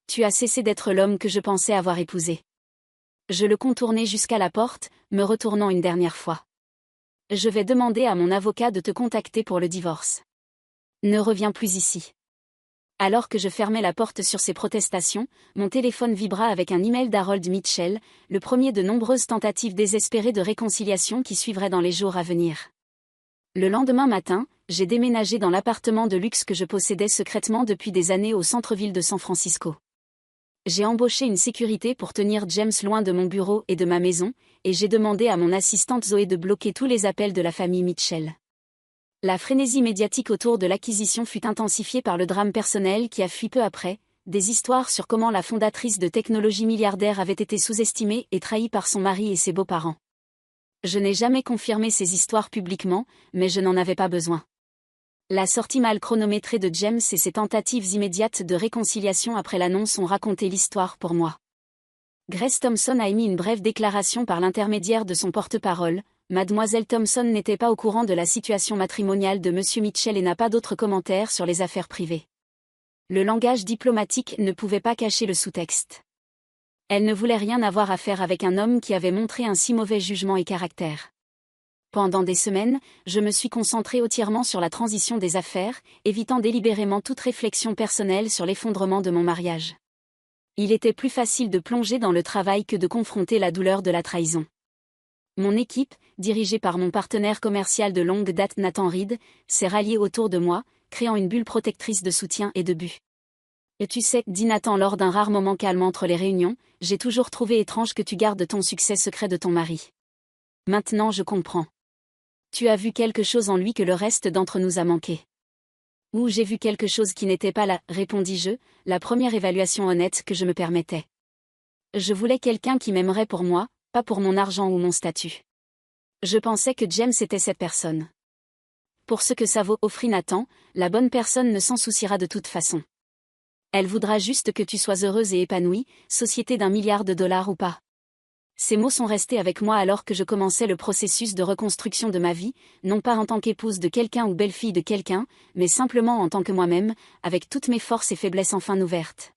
Tu as cessé d'être l'homme que je pensais avoir épousé. Je le contournai jusqu'à la porte, me retournant une dernière fois. Je vais demander à mon avocat de te contacter pour le divorce. Ne reviens plus ici. Alors que je fermais la porte sur ces protestations, mon téléphone vibra avec un email d'Harold Mitchell, le premier de nombreuses tentatives désespérées de réconciliation qui suivraient dans les jours à venir. Le lendemain matin, j'ai déménagé dans l'appartement de luxe que je possédais secrètement depuis des années au centre-ville de San Francisco. J'ai embauché une sécurité pour tenir James loin de mon bureau et de ma maison, et j'ai demandé à mon assistante Zoé de bloquer tous les appels de la famille Mitchell. La frénésie médiatique autour de l'acquisition fut intensifiée par le drame personnel qui a fui peu après, des histoires sur comment la fondatrice de technologie milliardaire avait été sous-estimée et trahie par son mari et ses beaux-parents. Je n'ai jamais confirmé ces histoires publiquement, mais je n'en avais pas besoin. La sortie mal chronométrée de James et ses tentatives immédiates de réconciliation après l'annonce ont raconté l'histoire pour moi. Grace Thompson a émis une brève déclaration par l'intermédiaire de son porte-parole. Mademoiselle Thompson n'était pas au courant de la situation matrimoniale de Monsieur Mitchell et n'a pas d'autres commentaires sur les affaires privées. Le langage diplomatique ne pouvait pas cacher le sous-texte. Elle ne voulait rien avoir à faire avec un homme qui avait montré un si mauvais jugement et caractère. Pendant des semaines, je me suis concentrée entièrement sur la transition des affaires, évitant délibérément toute réflexion personnelle sur l'effondrement de mon mariage. Il était plus facile de plonger dans le travail que de confronter la douleur de la trahison. Mon équipe, dirigée par mon partenaire commercial de longue date Nathan Reed, s'est ralliée autour de moi, créant une bulle protectrice de soutien et de but. Et tu sais, dit Nathan lors d'un rare moment calme entre les réunions, j'ai toujours trouvé étrange que tu gardes ton succès secret de ton mari. Maintenant je comprends. Tu as vu quelque chose en lui que le reste d'entre nous a manqué. Ou j'ai vu quelque chose qui n'était pas là, répondis-je, la première évaluation honnête que je me permettais. Je voulais quelqu'un qui m'aimerait pour moi, pas pour mon argent ou mon statut. Je pensais que James était cette personne. Pour ce que ça vaut, offrit Nathan, la bonne personne ne s'en souciera de toute façon. Elle voudra juste que tu sois heureuse et épanouie, société d'1 milliard ou pas. Ces mots sont restés avec moi alors que je commençais le processus de reconstruction de ma vie, non pas en tant qu'épouse de quelqu'un ou belle-fille de quelqu'un, mais simplement en tant que moi-même, avec toutes mes forces et faiblesses enfin ouvertes.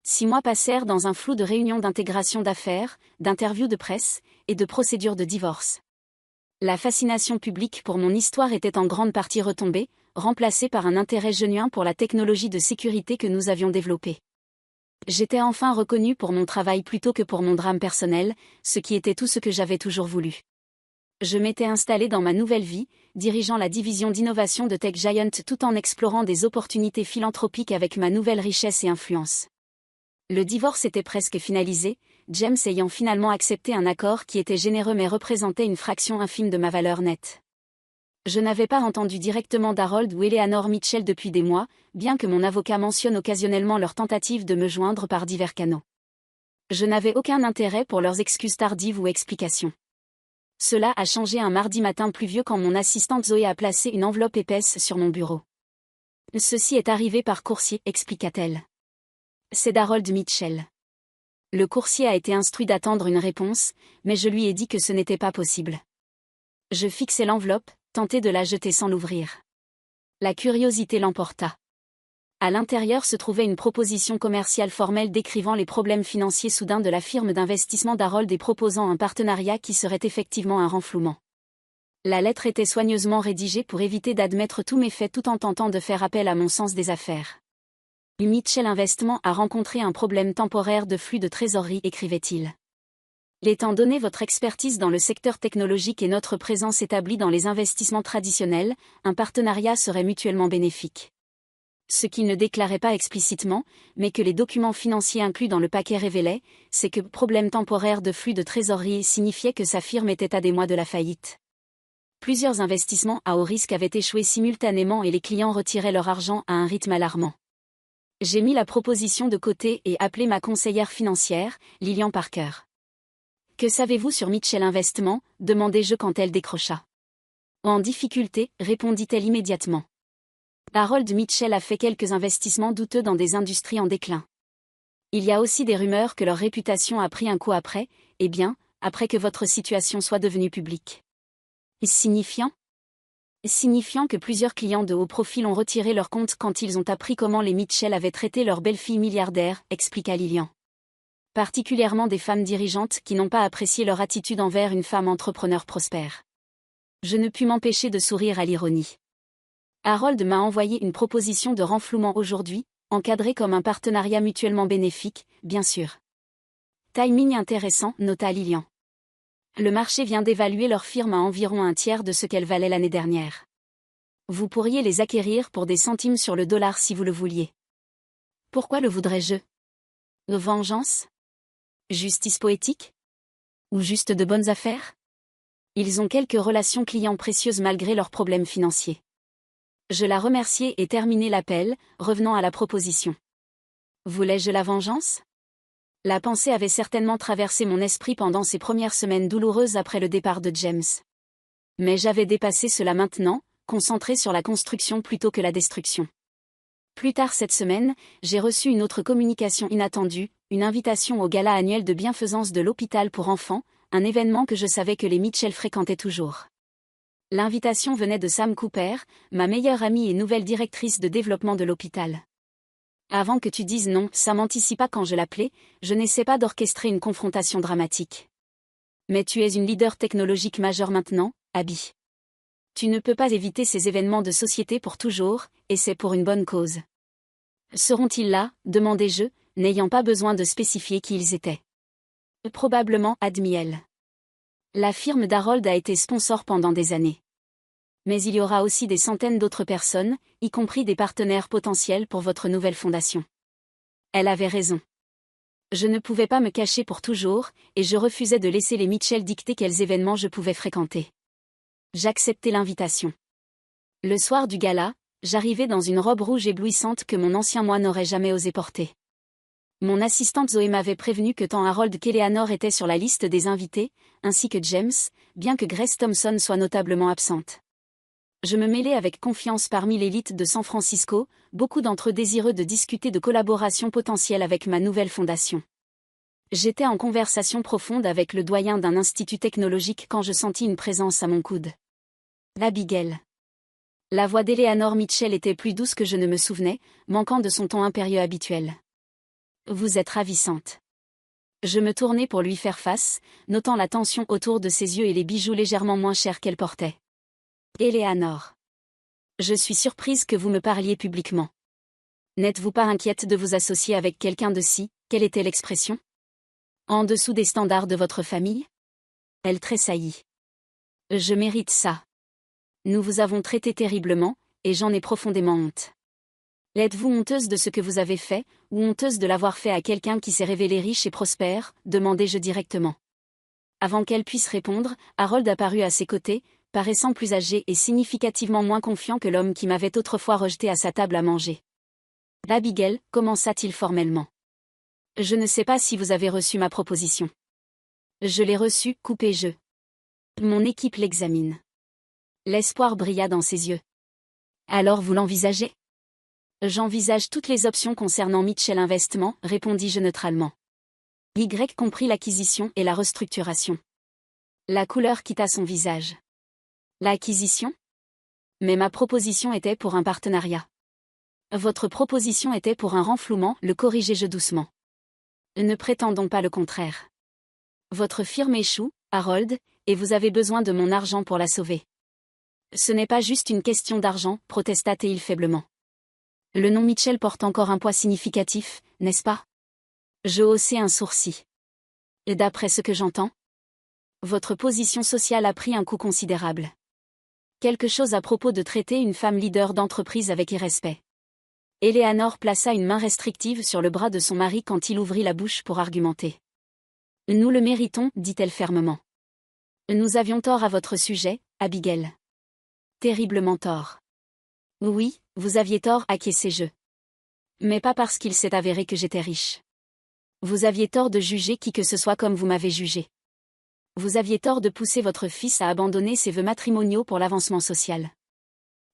6 mois passèrent dans un flou de réunions d'intégration d'affaires, d'interviews de presse, et de procédures de divorce. La fascination publique pour mon histoire était en grande partie retombée, remplacée par un intérêt genuin pour la technologie de sécurité que nous avions développée. J'étais enfin reconnue pour mon travail plutôt que pour mon drame personnel, ce qui était tout ce que j'avais toujours voulu. Je m'étais installée dans ma nouvelle vie, dirigeant la division d'innovation de Tech Giant tout en explorant des opportunités philanthropiques avec ma nouvelle richesse et influence. Le divorce était presque finalisé, James ayant finalement accepté un accord qui était généreux mais représentait une fraction infime de ma valeur nette. Je n'avais pas entendu directement d'Harold ou Eleanor Mitchell depuis des mois, bien que mon avocat mentionne occasionnellement leur tentative de me joindre par divers canaux. Je n'avais aucun intérêt pour leurs excuses tardives ou explications. Cela a changé un mardi matin pluvieux quand mon assistante Zoé a placé une enveloppe épaisse sur mon bureau. Ceci est arrivé par coursier, expliqua-t-elle. C'est d'Harold Mitchell. Le coursier a été instruit d'attendre une réponse, mais je lui ai dit que ce n'était pas possible. Je fixai l'enveloppe, tenté de la jeter sans l'ouvrir. La curiosité l'emporta. À l'intérieur se trouvait une proposition commerciale formelle décrivant les problèmes financiers soudains de la firme d'investissement d'Harold et proposant un partenariat qui serait effectivement un renflouement. La lettre était soigneusement rédigée pour éviter d'admettre tous mes faits tout en tentant de faire appel à mon sens des affaires. Mitchell Investment a rencontré un problème temporaire de flux de trésorerie, écrivait-il. Étant donné votre expertise dans le secteur technologique et notre présence établie dans les investissements traditionnels, un partenariat serait mutuellement bénéfique. Ce qu'il ne déclarait pas explicitement, mais que les documents financiers inclus dans le paquet révélaient, c'est que problème temporaire de flux de trésorerie signifiait que sa firme était à des mois de la faillite. Plusieurs investissements à haut risque avaient échoué simultanément et les clients retiraient leur argent à un rythme alarmant. J'ai mis la proposition de côté et appelé ma conseillère financière, Lillian Parker. « Que savez-vous sur Mitchell Investment ?» demandai-je quand elle décrocha. « En difficulté » répondit-elle immédiatement. Harold Mitchell a fait quelques investissements douteux dans des industries en déclin. Il y a aussi des rumeurs que leur réputation a pris un coup après, eh bien, après que votre situation soit devenue publique. Signifiant que plusieurs clients de haut profil ont retiré leur compte quand ils ont appris comment les Mitchell avaient traité leur belle-fille milliardaire, expliqua Lillian. Particulièrement des femmes dirigeantes qui n'ont pas apprécié leur attitude envers une femme entrepreneur prospère. Je ne pus m'empêcher de sourire à l'ironie. Harold m'a envoyé une proposition de renflouement aujourd'hui, encadrée comme un partenariat mutuellement bénéfique, bien sûr. Timing intéressant, nota Lillian. Le marché vient d'évaluer leur firme à environ un tiers de ce qu'elle valait l'année dernière. Vous pourriez les acquérir pour des centimes sur le dollar si vous le vouliez. Pourquoi le voudrais-je ? Vengeance ? Justice poétique ? Ou juste de bonnes affaires ? Ils ont quelques relations clients précieuses malgré leurs problèmes financiers. Je la remerciai et terminai l'appel, revenant à la proposition. Voulais-je la vengeance ? La pensée avait certainement traversé mon esprit pendant ces premières semaines douloureuses après le départ de James. Mais j'avais dépassé cela maintenant, concentré sur la construction plutôt que la destruction. Plus tard cette semaine, j'ai reçu une autre communication inattendue, une invitation au gala annuel de bienfaisance de l'hôpital pour enfants, un événement que je savais que les Mitchell fréquentaient toujours. L'invitation venait de Sam Cooper, ma meilleure amie et nouvelle directrice de développement de l'hôpital. Avant que tu dises non, Sam anticipa quand je l'appelais, je n'essaie pas d'orchestrer une confrontation dramatique. Mais tu es une leader technologique majeure maintenant, Abby. Tu ne peux pas éviter ces événements de société pour toujours, et c'est pour une bonne cause. Seront-ils là, demandai-je, n'ayant pas besoin de spécifier qui ils étaient. Probablement, admit-elle. La firme d'Harold a été sponsor pendant des années. Mais il y aura aussi des centaines d'autres personnes, y compris des partenaires potentiels pour votre nouvelle fondation. Elle avait raison. Je ne pouvais pas me cacher pour toujours, et je refusais de laisser les Mitchell dicter quels événements je pouvais fréquenter. J'acceptai l'invitation. Le soir du gala, j'arrivai dans une robe rouge éblouissante que mon ancien moi n'aurait jamais osé porter. Mon assistante Zoé m'avait prévenu que tant Harold qu'Eleanor étaient sur la liste des invités, ainsi que James, bien que Grace Thompson soit notablement absente. Je me mêlai avec confiance parmi l'élite de San Francisco, beaucoup d'entre eux désireux de discuter de collaboration potentielle avec ma nouvelle fondation. J'étais en conversation profonde avec le doyen d'un institut technologique quand je sentis une présence à mon coude. Abigail. La voix d'Eleanor Mitchell était plus douce que je ne me souvenais, manquant de son ton impérieux habituel. Vous êtes ravissante. Je me tournai pour lui faire face, notant la tension autour de ses yeux et les bijoux légèrement moins chers qu'elle portait. Eleanor. Je suis surprise que vous me parliez publiquement. N'êtes-vous pas inquiète de vous associer avec quelqu'un de si, quelle était l'expression ? En dessous des standards de votre famille ? Elle tressaillit. Je mérite ça. Nous vous avons traité terriblement, et j'en ai profondément honte. Êtes-vous honteuse de ce que vous avez fait, ou honteuse de l'avoir fait à quelqu'un qui s'est révélé riche et prospère, demandai-je directement. Avant qu'elle puisse répondre, Harold apparut à ses côtés, paraissant plus âgé et significativement moins confiant que l'homme qui m'avait autrefois rejeté à sa table à manger. Abigail, commença-t-il formellement. Je ne sais pas si vous avez reçu ma proposition. Je l'ai reçue, coupé-je. Mon équipe l'examine. L'espoir brilla dans ses yeux. Alors vous l'envisagez? J'envisage toutes les options concernant Mitchell Investment, répondis-je neutralement. Y comprit l'acquisition et la restructuration. La couleur quitta son visage. L'acquisition? Mais ma proposition était pour un partenariat. Votre proposition était pour un renflouement, le corrigeai-je doucement. Ne prétendons pas le contraire. Votre firme échoue, Harold, et vous avez besoin de mon argent pour la sauver. Ce n'est pas juste une question d'argent, protesta-t-il faiblement. Le nom Mitchell porte encore un poids significatif, n'est-ce pas? Je haussai un sourcil. Et d'après ce que j'entends? Votre position sociale a pris un coup considérable. Quelque chose à propos de traiter une femme leader d'entreprise avec irrespect. Eleanor plaça une main restrictive sur le bras de son mari quand il ouvrit la bouche pour argumenter. Nous le méritons, dit-elle fermement. Nous avions tort à votre sujet, Abigail. Terriblement tort. Oui, vous aviez tort, acquiesçai-je. Mais pas parce qu'il s'est avéré que j'étais riche. Vous aviez tort de juger qui que ce soit comme vous m'avez jugé. Vous aviez tort de pousser votre fils à abandonner ses vœux matrimoniaux pour l'avancement social.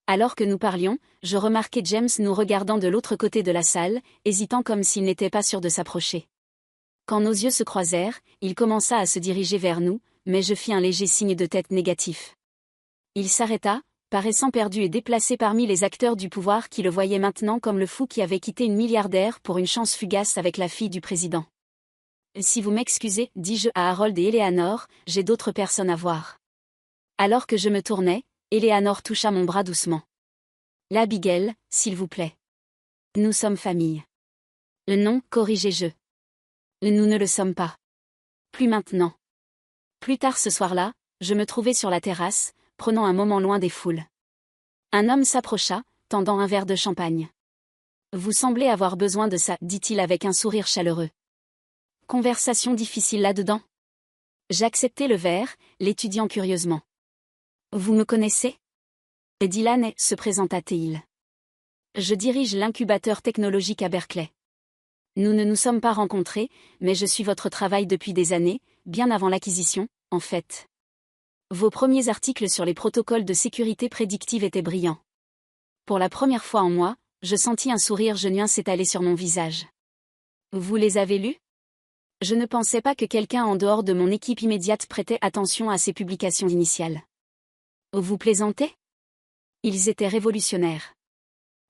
Alors que nous parlions, je remarquai James nous regardant de l'autre côté de la salle, hésitant comme s'il n'était pas sûr de s'approcher. Quand nos yeux se croisèrent, il commença à se diriger vers nous, mais je fis un léger signe de tête négatif. Il s'arrêta, paraissant perdu et déplacé parmi les acteurs du pouvoir qui le voyaient maintenant comme le fou qui avait quitté une milliardaire pour une chance fugace avec la fille du président. Si vous m'excusez, dis-je à Harold et Eleanor, j'ai d'autres personnes à voir. Alors que je me tournai, Eleanor toucha mon bras doucement. L'Abigail, s'il vous plaît. Nous sommes famille. Non, corrigeai-je. Nous ne le sommes pas. Plus maintenant. Plus tard ce soir-là, je me trouvai sur la terrasse, prenant un moment loin des foules. Un homme s'approcha, tendant un verre de champagne. Vous semblez avoir besoin de ça, dit-il avec un sourire chaleureux. Conversation difficile là-dedans? J'acceptai le verre, l'étudiant curieusement. Vous me connaissez? Dylan se présenta-t-il. Je dirige l'incubateur technologique à Berkeley. Nous ne nous sommes pas rencontrés, mais je suis votre travail depuis des années, bien avant l'acquisition, en fait. Vos premiers articles sur les protocoles de sécurité prédictive étaient brillants. Pour la première fois en moi, je sentis un sourire genuin s'étaler sur mon visage. Vous les avez lus? Je ne pensais pas que quelqu'un en dehors de mon équipe immédiate prêtait attention à ces publications initiales. Vous plaisantez? Ils étaient révolutionnaires.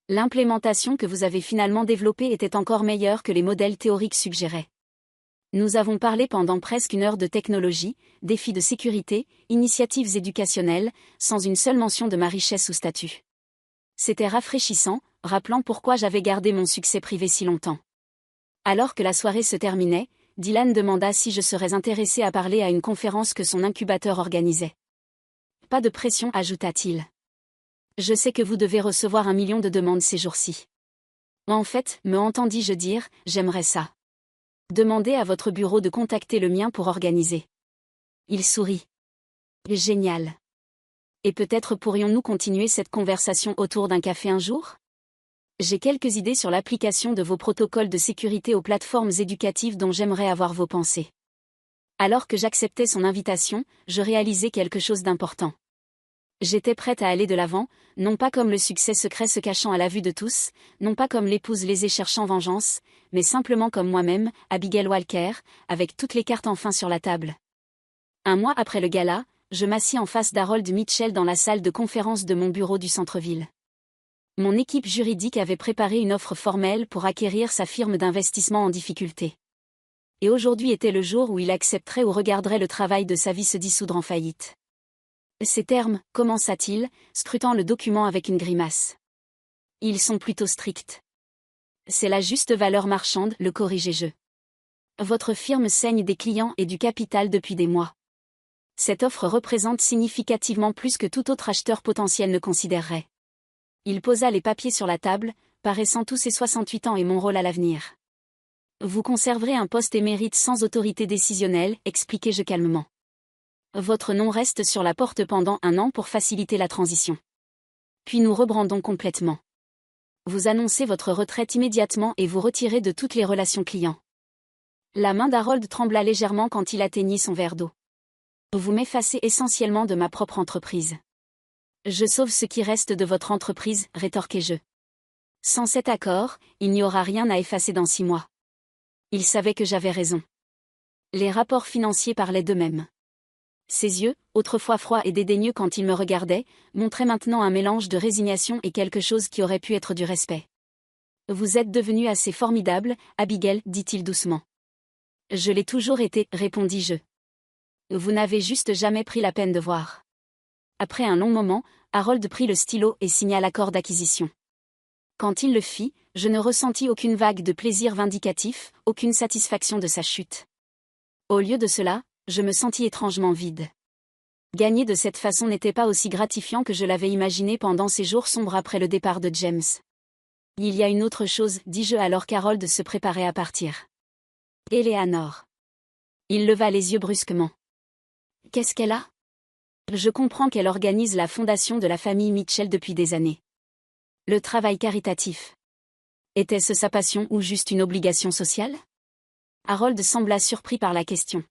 L'implémentation que vous avez finalement développée était encore meilleure que les modèles théoriques suggéraient. Nous avons parlé pendant presque une heure de technologie, défis de sécurité, initiatives éducationnelles, sans une seule mention de ma richesse ou statut. C'était rafraîchissant, rappelant pourquoi j'avais gardé mon succès privé si longtemps. Alors que la soirée se terminait, Dylan demanda si je serais intéressé à parler à une conférence que son incubateur organisait. Pas de pression, ajouta-t-il. Je sais que vous devez recevoir 1 million de demandes ces jours-ci. En fait, me entendis-je dire, j'aimerais ça. Demandez à votre bureau de contacter le mien pour organiser. Il sourit. Génial. Et peut-être pourrions-nous continuer cette conversation autour d'un café un jour? J'ai quelques idées sur l'application de vos protocoles de sécurité aux plateformes éducatives dont j'aimerais avoir vos pensées. Alors que j'acceptais son invitation, je réalisais quelque chose d'important. J'étais prête à aller de l'avant, non pas comme le succès secret se cachant à la vue de tous, non pas comme l'épouse lésée cherchant vengeance, mais simplement comme moi-même, Abigail Walker, avec toutes les cartes enfin sur la table. Un mois après le gala, je m'assis en face d'Harold Mitchell dans la salle de conférence de mon bureau du centre-ville. Mon équipe juridique avait préparé une offre formelle pour acquérir sa firme d'investissement en difficulté. Et aujourd'hui était le jour où il accepterait ou regarderait le travail de sa vie se dissoudre en faillite. Ces termes, commença-t-il, scrutant le document avec une grimace. Ils sont plutôt stricts. C'est la juste valeur marchande, le corrigeai-je. Votre firme saigne des clients et du capital depuis des mois. Cette offre représente significativement plus que tout autre acheteur potentiel ne considérerait. Il posa les papiers sur la table, paraissant tous ses 68 ans et mon rôle à l'avenir. Vous conserverez un poste émérite sans autorité décisionnelle, expliquai-je calmement. Votre nom reste sur la porte pendant 1 an pour faciliter la transition. Puis nous rebrandons complètement. Vous annoncez votre retraite immédiatement et vous retirez de toutes les relations clients. La main d'Harold trembla légèrement quand il atteignit son verre d'eau. Vous m'effacez essentiellement de ma propre entreprise. Je sauve ce qui reste de votre entreprise, rétorquai-je. Sans cet accord, il n'y aura rien à effacer dans 6 mois. Il savait que j'avais raison. Les rapports financiers parlaient d'eux-mêmes. Ses yeux, autrefois froids et dédaigneux quand il me regardait, montraient maintenant un mélange de résignation et quelque chose qui aurait pu être du respect. Vous êtes devenue assez formidable, Abigail, dit-il doucement. Je l'ai toujours été, répondis-je. Vous n'avez juste jamais pris la peine de voir. Après un long moment, Harold prit le stylo et signa l'accord d'acquisition. Quand il le fit, je ne ressentis aucune vague de plaisir vindicatif, aucune satisfaction de sa chute. Au lieu de cela, je me sentis étrangement vide. Gagner de cette façon n'était pas aussi gratifiant que je l'avais imaginé pendant ces jours sombres après le départ de James. Il y a une autre chose, dis-je alors qu'Harold se préparait à partir. Eleanor. Il leva les yeux brusquement. Qu'est-ce qu'elle a ? Je comprends qu'elle organise la fondation de la famille Mitchell depuis des années. Le travail caritatif. Était-ce sa passion ou juste une obligation sociale ? Harold sembla surpris par la question.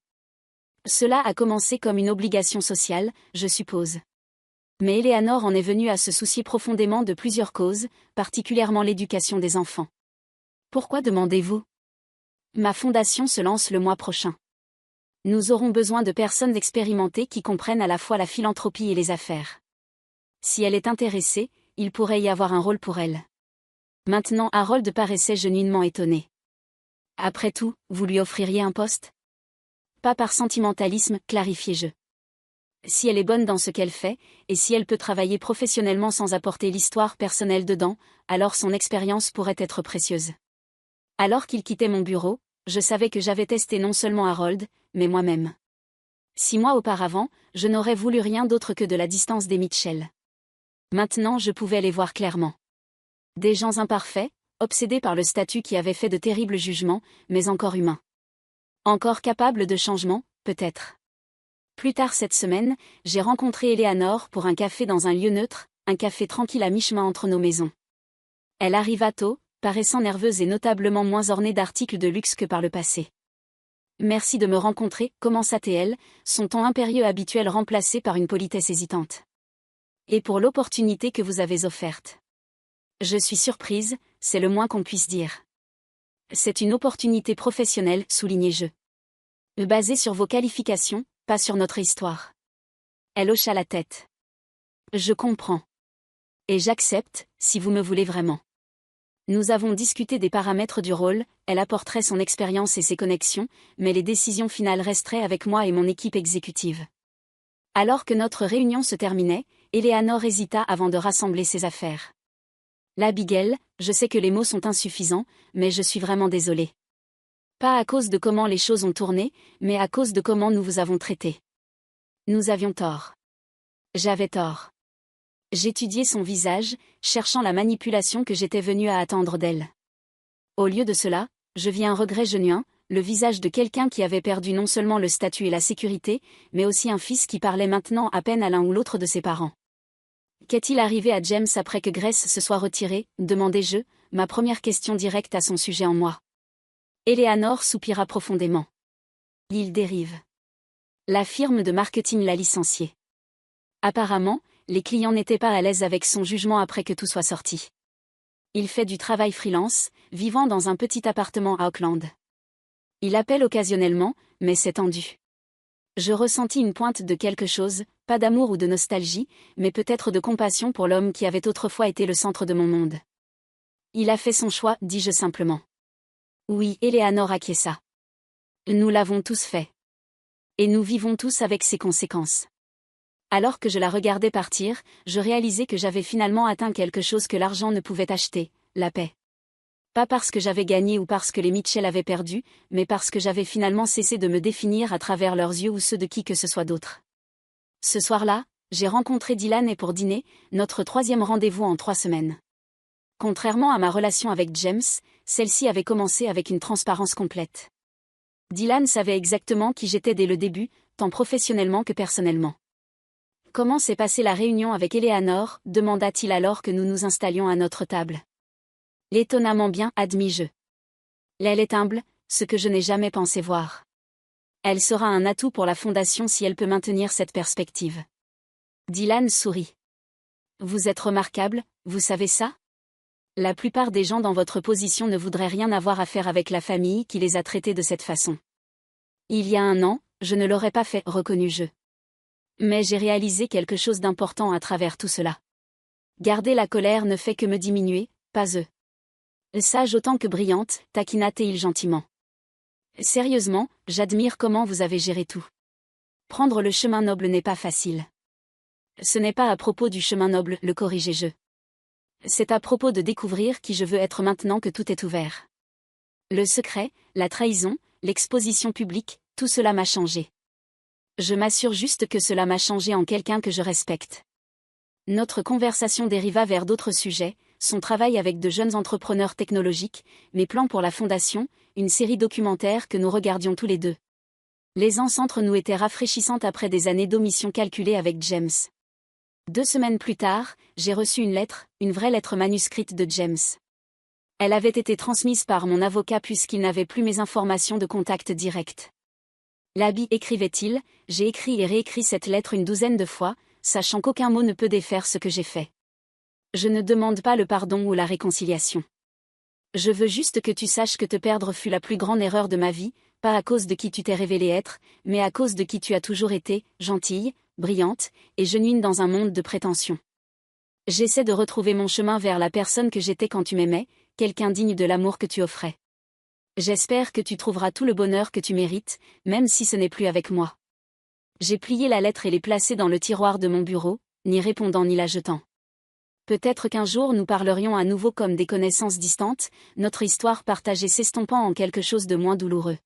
Cela a commencé comme une obligation sociale, je suppose. Mais Eleanor en est venue à se soucier profondément de plusieurs causes, particulièrement l'éducation des enfants. Pourquoi demandez-vous ? Ma fondation se lance le mois prochain. Nous aurons besoin de personnes expérimentées qui comprennent à la fois la philanthropie et les affaires. Si elle est intéressée, il pourrait y avoir un rôle pour elle. Maintenant Harold paraissait genuinement étonné. Après tout, vous lui offririez un poste ? Pas par sentimentalisme, clarifiai-je. Si elle est bonne dans ce qu'elle fait, et si elle peut travailler professionnellement sans apporter l'histoire personnelle dedans, alors son expérience pourrait être précieuse. Alors qu'il quittait mon bureau, je savais que j'avais testé non seulement Harold, mais moi-même. 6 mois auparavant, je n'aurais voulu rien d'autre que de la distance des Mitchell. Maintenant je pouvais les voir clairement. Des gens imparfaits, obsédés par le statut qui avait fait de terribles jugements, mais encore humains. Encore capables de changement, peut-être. Plus tard cette semaine, j'ai rencontré Eleanor pour un café dans un lieu neutre, un café tranquille à mi-chemin entre nos maisons. Elle arriva tôt, paraissant nerveuse et notablement moins ornée d'articles de luxe que par le passé. Merci de me rencontrer, commença-t-elle, son ton impérieux habituel remplacé par une politesse hésitante. Et pour l'opportunité que vous avez offerte. Je suis surprise, c'est le moins qu'on puisse dire. C'est une opportunité professionnelle, soulignai-je. Basée sur vos qualifications, pas sur notre histoire. Elle hocha la tête. Je comprends. Et j'accepte, si vous me voulez vraiment. Nous avons discuté des paramètres du rôle, elle apporterait son expérience et ses connexions, mais les décisions finales resteraient avec moi et mon équipe exécutive. Alors que notre réunion se terminait, Eleanor hésita avant de rassembler ses affaires. L'Abigail, je sais que les mots sont insuffisants, mais je suis vraiment désolée. Pas à cause de comment les choses ont tourné, mais à cause de comment nous vous avons traité. Nous avions tort. J'avais tort. J'étudiais son visage, cherchant la manipulation que j'étais venue à attendre d'elle. Au lieu de cela, je vis un regret genuin, le visage de quelqu'un qui avait perdu non seulement le statut et la sécurité, mais aussi un fils qui parlait maintenant à peine à l'un ou l'autre de ses parents. Qu'est-il arrivé à James après que Grace se soit retirée, demandai-je, ma première question directe à son sujet en moi. Eleanor soupira profondément. Il dérive. La firme de marketing l'a licencié. Apparemment, les clients n'étaient pas à l'aise avec son jugement après que tout soit sorti. Il fait du travail freelance, vivant dans un petit appartement à Auckland. Il appelle occasionnellement, mais c'est tendu. Je ressentis une pointe de quelque chose, pas d'amour ou de nostalgie, mais peut-être de compassion pour l'homme qui avait autrefois été le centre de mon monde. Il a fait son choix, dis-je simplement. Oui, Eleanor acquiesça. Nous l'avons tous fait. Et nous vivons tous avec ses conséquences. Alors que je la regardais partir, je réalisais que j'avais finalement atteint quelque chose que l'argent ne pouvait acheter, la paix. Pas parce que j'avais gagné ou parce que les Mitchell avaient perdu, mais parce que j'avais finalement cessé de me définir à travers leurs yeux ou ceux de qui que ce soit d'autre. Ce soir-là, j'ai rencontré Dylan et pour dîner, notre 3e rendez-vous en 3 semaines. Contrairement à ma relation avec James, celle-ci avait commencé avec une transparence complète. Dylan savait exactement qui j'étais dès le début, tant professionnellement que personnellement. Comment s'est passée la réunion avec Eleanor, demanda-t-il alors que nous nous installions à notre table. L'étonnamment bien, admis-je. Elle est humble, ce que je n'ai jamais pensé voir. Elle sera un atout pour la fondation si elle peut maintenir cette perspective. Dylan sourit. Vous êtes remarquable, vous savez ça? La plupart des gens dans votre position ne voudraient rien avoir à faire avec la famille qui les a traités de cette façon. Il y a un an, je ne l'aurais pas fait, reconnus-je. Mais j'ai réalisé quelque chose d'important à travers tout cela. Garder la colère ne fait que me diminuer, pas eux. Sage autant que brillante, taquina Théil gentiment. Sérieusement, j'admire comment vous avez géré tout. Prendre le chemin noble n'est pas facile. Ce n'est pas à propos du chemin noble, le corrigeai-je. C'est à propos de découvrir qui je veux être maintenant que tout est ouvert. Le secret, la trahison, l'exposition publique, tout cela m'a changé. Je m'assure juste que cela m'a changé en quelqu'un que je respecte. Notre conversation dériva vers d'autres sujets, son travail avec de jeunes entrepreneurs technologiques, mes plans pour la fondation, une série documentaire que nous regardions tous les deux. L'aisance entre nous était rafraîchissante après des années d'omission calculée avec James. 2 semaines plus tard, j'ai reçu une lettre, une vraie lettre manuscrite de James. Elle avait été transmise par mon avocat puisqu'il n'avait plus mes informations de contact direct. L'habit écrivait-il, j'ai écrit et réécrit cette lettre une 12aine de fois, sachant qu'aucun mot ne peut défaire ce que j'ai fait. Je ne demande pas le pardon ou la réconciliation. Je veux juste que tu saches que te perdre fut la plus grande erreur de ma vie, pas à cause de qui tu t'es révélé être, mais à cause de qui tu as toujours été, gentille, brillante, et genuine dans un monde de prétention. J'essaie de retrouver mon chemin vers la personne que j'étais quand tu m'aimais, quelqu'un digne de l'amour que tu offrais. J'espère que tu trouveras tout le bonheur que tu mérites, même si ce n'est plus avec moi. J'ai plié la lettre et l'ai placée dans le tiroir de mon bureau, ni répondant ni la jetant. Peut-être qu'un jour nous parlerions à nouveau comme des connaissances distantes, notre histoire partagée s'estompant en quelque chose de moins douloureux.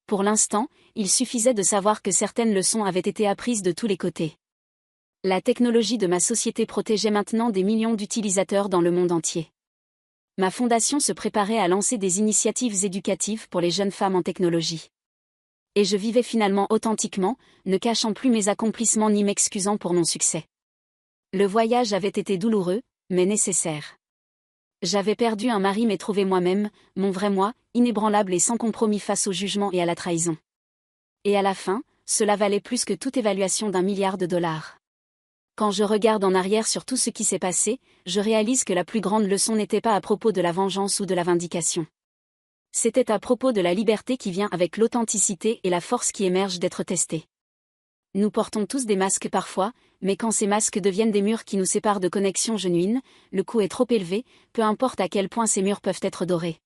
Pour l'instant, il suffisait de savoir que certaines leçons avaient été apprises de tous les côtés. La technologie de ma société protégeait maintenant des millions d'utilisateurs dans le monde entier. Ma fondation se préparait à lancer des initiatives éducatives pour les jeunes femmes en technologie. Et je vivais finalement authentiquement, ne cachant plus mes accomplissements ni m'excusant pour mon succès. Le voyage avait été douloureux, mais nécessaire. J'avais perdu un mari mais trouvé moi-même, mon vrai moi, inébranlable et sans compromis face au jugement et à la trahison. Et à la fin, cela valait plus que toute évaluation d'1 milliard de dollars. Quand je regarde en arrière sur tout ce qui s'est passé, je réalise que la plus grande leçon n'était pas à propos de la vengeance ou de la vindication. C'était à propos de la liberté qui vient avec l'authenticité et la force qui émerge d'être testée. Nous portons tous des masques parfois, mais quand ces masques deviennent des murs qui nous séparent de connexions genuines, le coût est trop élevé, peu importe à quel point ces murs peuvent être dorés.